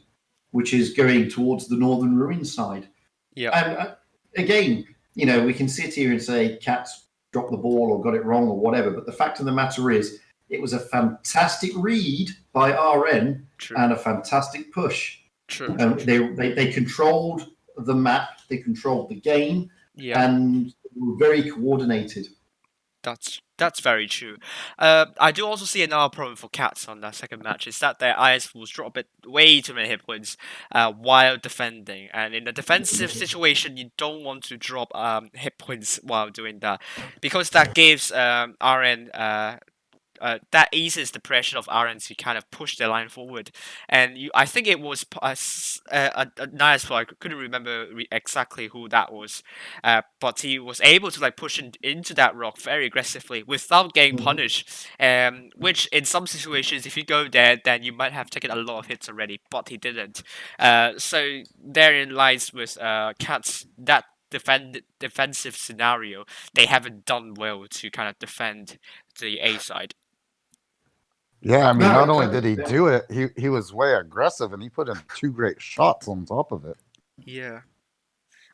which is going towards the northern ruin side. Yeah. And again, we can sit here and say Cats dropped the ball or got it wrong or whatever, but the fact of the matter is, it was a fantastic read by RN and a fantastic push. They controlled the map, they controlled the game, and were very coordinated. That's very true. I do also see another problem for Cats on that second match is that their IS-4s drop way too many hit points while defending, and in a defensive situation, you don't want to drop hit points while doing that, because that gives RN that eases the pressure of RN to kind of push their line forward. And I think it was a nice play. I couldn't remember exactly who that was, but he was able to push into that rock very aggressively without getting punished. Which in some situations, if you go there, then you might have taken a lot of hits already, but he didn't. So therein lies with Cats that defensive scenario. They haven't done well to kind of defend the A side. Yeah, I mean, not only did he do it, he was way aggressive, and he put in 2 great shots on top of it. Yeah,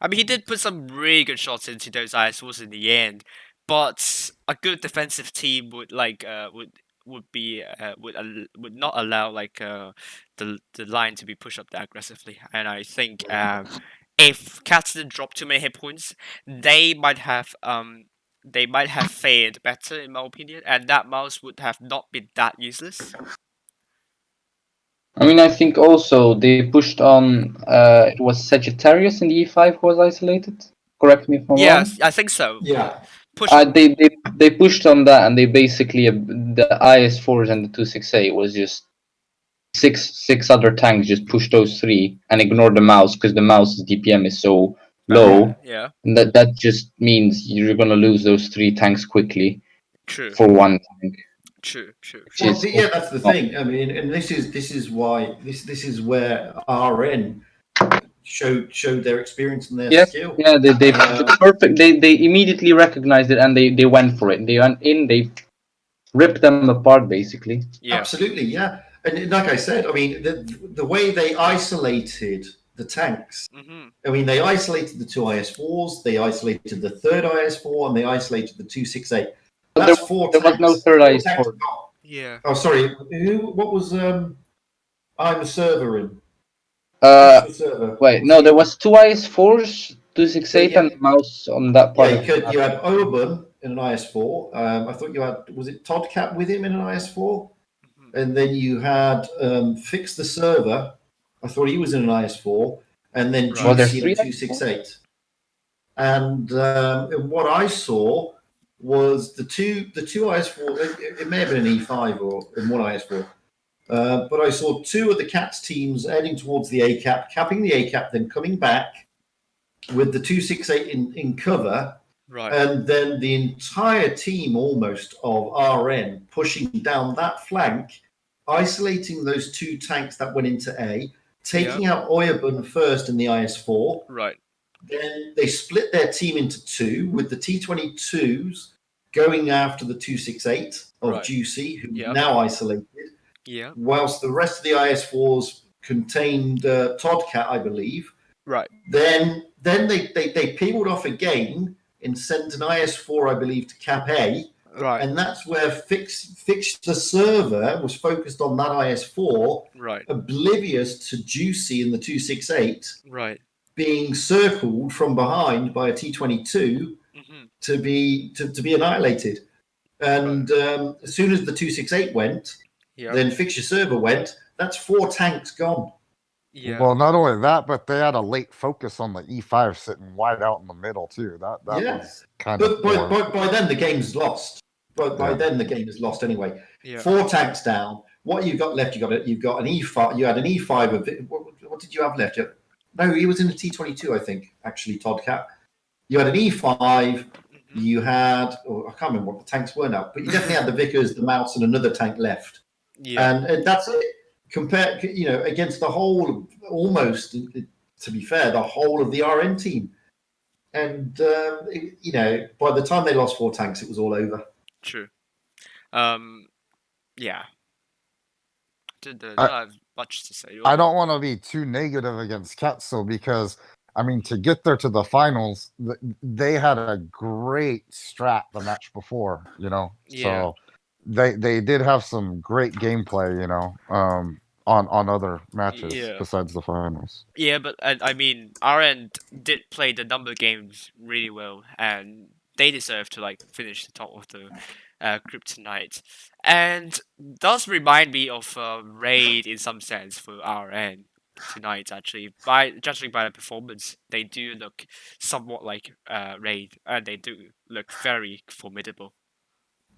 I mean, he did put some really good shots into those ISOs in the end, but a good defensive team would would not allow the line to be pushed up that aggressively. And I think if Cats didn't drop too many hit points, they might have fared better, in my opinion, and that mouse would have not been that useless. I mean, I think also they pushed on. It was Sagittarius in the E5 who was isolated. Correct me if I'm wrong. Yes, I think so. Yeah. They pushed on that, and they basically the IS4s and the 26A was just six other tanks just pushed those 3 and ignored the mouse because the mouse's DPM is so low. Yeah. And that just means you're gonna lose those 3 tanks quickly. True. For one tank. True. Well, that's the thing. I mean, and this is why this is where RN showed their experience and their skill. Yeah, they perfect. They immediately recognized it and they went for it. They went in. They ripped them apart, basically. Yeah. Absolutely, yeah. And like I said, I mean, the way they isolated the tanks. Mm-hmm. I mean, they isolated the 2 IS4s, they isolated the 3rd IS4, and they isolated the 268. That's 4 tanks. There was no 3rd IS4. Yeah. Oh, sorry. What was I'm a server in? Wait, no, there was 2 IS4s, 268, and mouse on that part. Yeah, you had Oban in an IS4. I thought you had, was it Toddcat with him in an IS4? And then you had Fix the Server. I thought he was in an IS4. And then GC in a 268. And what I saw was the two IS4. It may have been an E5 or in one IS4. But I saw 2 of the Cats teams heading towards the A cap, capping the A cap, then coming back with the 268 in cover. Right. And then the entire team almost of RN pushing down that flank, isolating those 2 tanks that went into A, taking out Oyabun first in the IS4. Right. Then they split their team into 2 with the T22s going after the 268 of Juicy, who now isolated. Yeah. Whilst the rest of the IS4s contained Toddcat, I believe. Right. Then they peeled off again and sent an IS4, I believe, to Cap A. Right. And that's where Fixture Server was focused on that IS4. Right. Oblivious to Juicy in the 268. Right. Being circled from behind by a T22 to be annihilated. And as soon as the 268 went, then Fixture Server went. That's 4 tanks gone. Yeah. Well, not only that, but they had a late focus on the E5 sitting wide out in the middle too. That was kind of. But by then the game's lost. But by then the game is lost anyway. Yeah. 4 tanks down. What you've got left? You've got an E5. You had an E5 of it. What did you have left? No, he was in the T22, I think. Actually, Todd Cat. You had an E5. You had, I can't remember what the tanks were now, but you definitely had the Vickers, the Mouse, and another tank left. Yeah. And that's it. Compared, against the whole, almost, to be fair, the whole of the RN team. And, by the time they lost 4 tanks, it was all over. True. Yeah. Don't have much to say. I don't want to be too negative against Ketso because, I mean, to get there to the finals, they had a great strat the match before, Yeah. So they did have some great gameplay, on other matches besides the finals. Yeah, but I mean, RN did play the number games really well, and they deserve to like finish the top of the group tonight. And does remind me of Raid in some sense for RN tonight. Actually, judging by the performance, they do look somewhat like Raid, and they do look very formidable.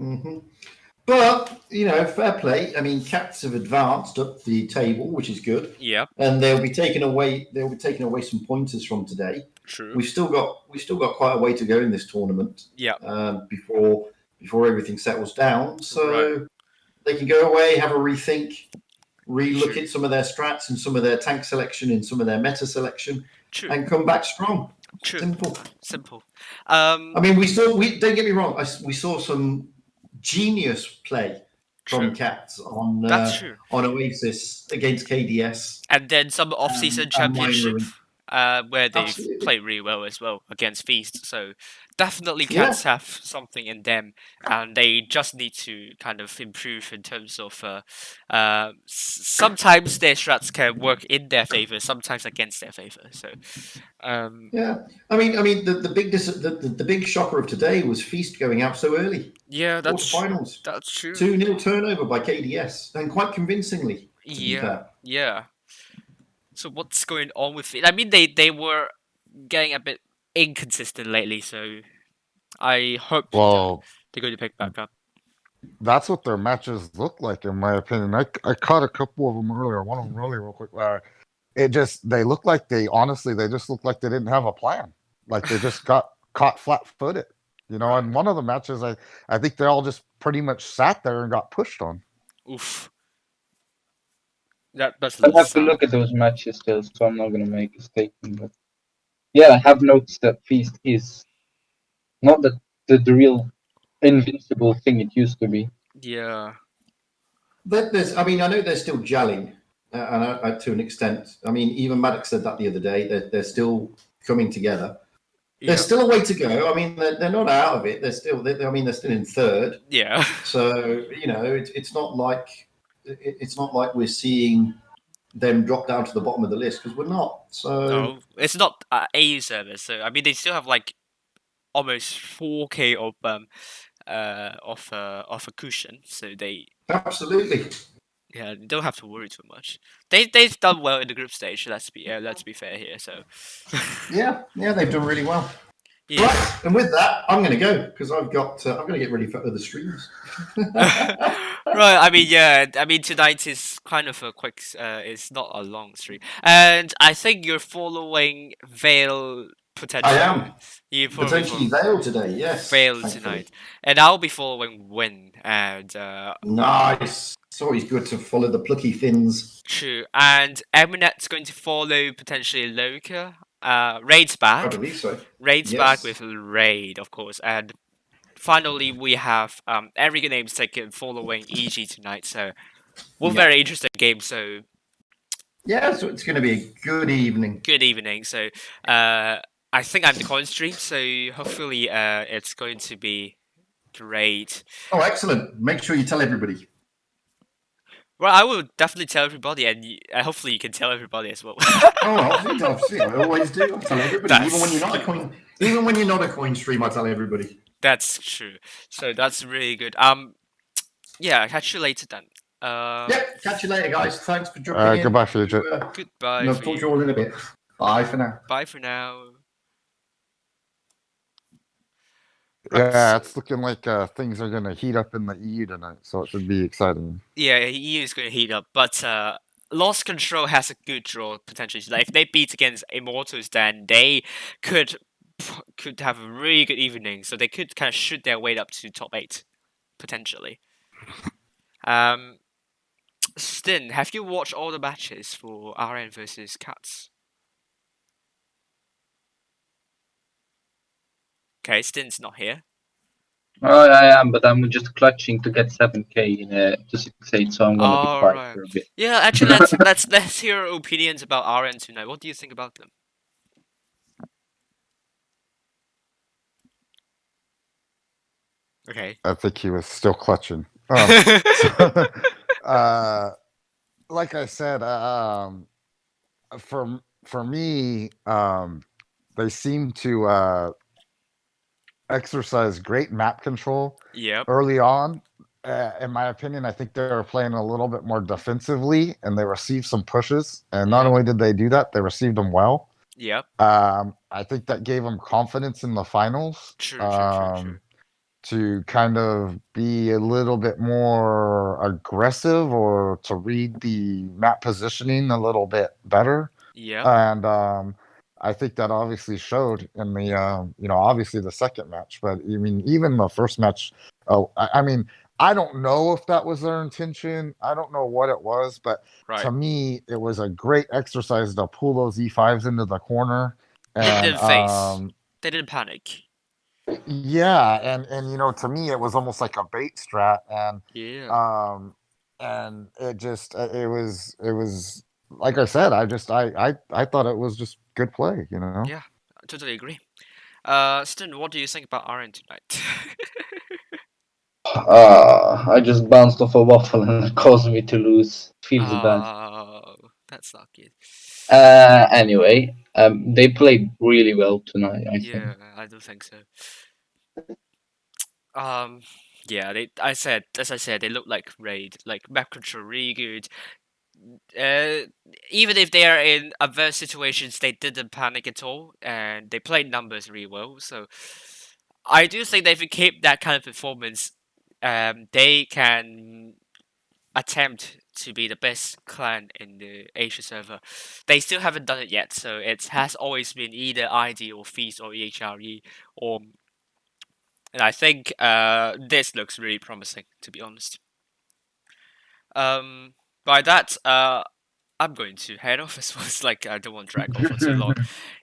Mm-hmm. But, fair play. I mean, Cats have advanced up the table, which is good. Yeah. And they'll be taking away some pointers from today. True. We've still got quite a way to go in this tournament. Yeah. Before everything settles down. So they can go away, have a rethink, relook at some of their strats and some of their tank selection and some of their meta selection. True. And come back strong. True. Simple. I mean, don't get me wrong. We saw some genius play from Cats on Oasis against KDS, and then some off-season championship where they played really well as well against Feast. So definitely Cats have something in them, and they just need to kind of improve in terms of sometimes their strats can work in their favor, sometimes against their favor. So I mean the big shocker of today was Feast going out so early. Yeah, that's finals. That's true. 2-0 turnover by KDS, and quite convincingly. Yeah. So what's going on with it? I mean, they were getting a bit inconsistent lately, so I hope they're going to pick back up. That's what their matches look like, in my opinion. I caught a couple of them earlier. One of them really real quick. They look like they just look like they didn't have a plan. Like they just got caught flat-footed. And one of the matches, I think they all just pretty much sat there and got pushed on. Oof. I'll have to look at those matches still, so I'm not going to make a statement. But yeah, I have noticed that Feast is not the real invincible thing it used to be. Yeah. I know they're still gelling, to an extent. I mean, even Maddox said that the other day. They're still coming together. There's still a way to go. I mean, they're not out of it. They're still in third. Yeah. So it's not like we're seeing them drop down to the bottom of the list, because we're not. So no, it's not AU service. So I mean, they still have like almost 4K of a cushion. So they absolutely. Yeah, they don't have to worry too much. They've done well in the group stage. Let's be fair here. So yeah, they've done really well. Yeah. Right, and with that, I'm going to go because I'm going to get ready for other streams. Right. I mean, tonight is kind of a quick. It's not a long stream, and I think you're following Veil potentially. I am. You potentially Veil today. Yes. Veil tonight, and I'll be following Win. And nice. It's always good to follow the plucky thins. True, and Eminet's going to follow potentially Loka. Raid's back. I believe so. Raid's back with Raid, of course, and finally we have every good name's taken following EG tonight. So, very interesting game. So, yeah, so it's going to be a good evening. Good evening. So, I think I'm the coin stream. So hopefully, it's going to be great. Oh, excellent! Make sure you tell everybody. Well, I will definitely tell everybody, and hopefully you can tell everybody as well. Obviously, I always do. I tell everybody, even when you're not a coin stream, I tell everybody. That's true. So that's really good. Yeah, catch you later then. Catch you later, guys. Thanks for dropping in. Goodbye for you, Jet. Goodbye. I'll talk to you all in a bit. Bye for now. Bye for now. Yeah, it's looking like things are going to heat up in the EU tonight, so it should be exciting. Yeah, EU is going to heat up, but Lost Control has a good draw potentially. Like if they beat against Immortals, then they could have a really good evening. So they could kind of shoot their way up to top 8 potentially. Stin, have you watched all the matches for RN versus Cats? Okay, Stin's not here. Oh, I am, but I'm just clutching to get 7k in to 6-8, so I'm gonna be quiet Right. for a bit. Yeah, actually, let's hear your opinions about RN tonight. What do you think about them? Okay. I think he was still clutching. Like I said, for me, they seem to exercise great map control Yep. early on. In my opinion, I think they were playing a little bit more defensively, and they received some pushes. And not Yep. only did they do that, they received them well. Yep. I think that gave them confidence in the finals. True. To kind of be a little bit more aggressive or to read the map positioning a little bit better. Yep. And I think that obviously showed in the obviously the second match, but I mean even the first match. I mean, I don't know if that was their intention. I don't know what it was, but to me it was a great exercise to pull those E5s into the corner. They And didn't face. They didn't panic. yeah, and to me it was almost like a bait strat, and Yeah. and it just it was like I said, I thought it was just good play, Yeah, I totally agree. Stin, what do you think about RN tonight? I just bounced off a waffle and it caused me to lose. Feels bad. Oh, that's not good. Anyway, they played really well tonight, I think. Yeah, I do think so. Yeah, as I said, they look like Raid, like map control really good. Even if they are in adverse situations, they didn't panic at all, and they played numbers really well. So I do think that if you keep that kind of performance, they can attempt to be the best clan in the Asia server. They still haven't done it yet, so it has always been either ID or Feast or EHRE, or and I think this looks really promising, to be honest. By that, I'm going to head off as well. It's like I don't want to drag on for too long.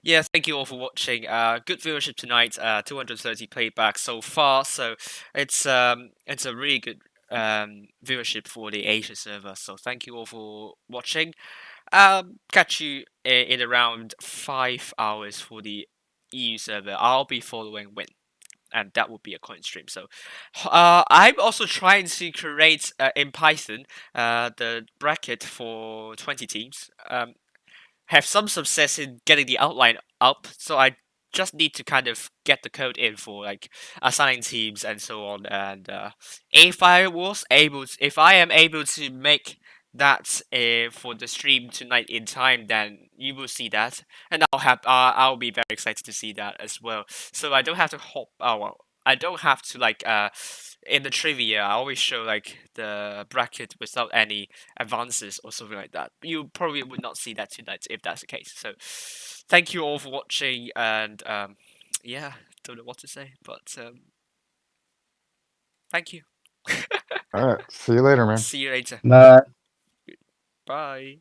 Yeah, thank you all for watching. Good viewership tonight. 230 playback so far, so it's a really good viewership for the Asia server. So thank you all for watching. Catch you in around 5 hours for the EU server. I'll be following Win, and that would be a coin stream. So I'm also trying to create in Python the bracket for 20 teams. Have some success in getting the outline up, so I just need to kind of get the code in for like assigning teams and so on. And if I am able to make that for the stream tonight in time, then you will see that, and I'll be very excited to see that as well. So I don't have to hop. Oh, well, I don't have to like in the trivia. I always show like the bracket without any advances or something like that. You probably would not see that tonight if that's the case. So thank you all for watching, and yeah, don't know what to say, but thank you. all right, see you later, man. See you later. Bye. Bye.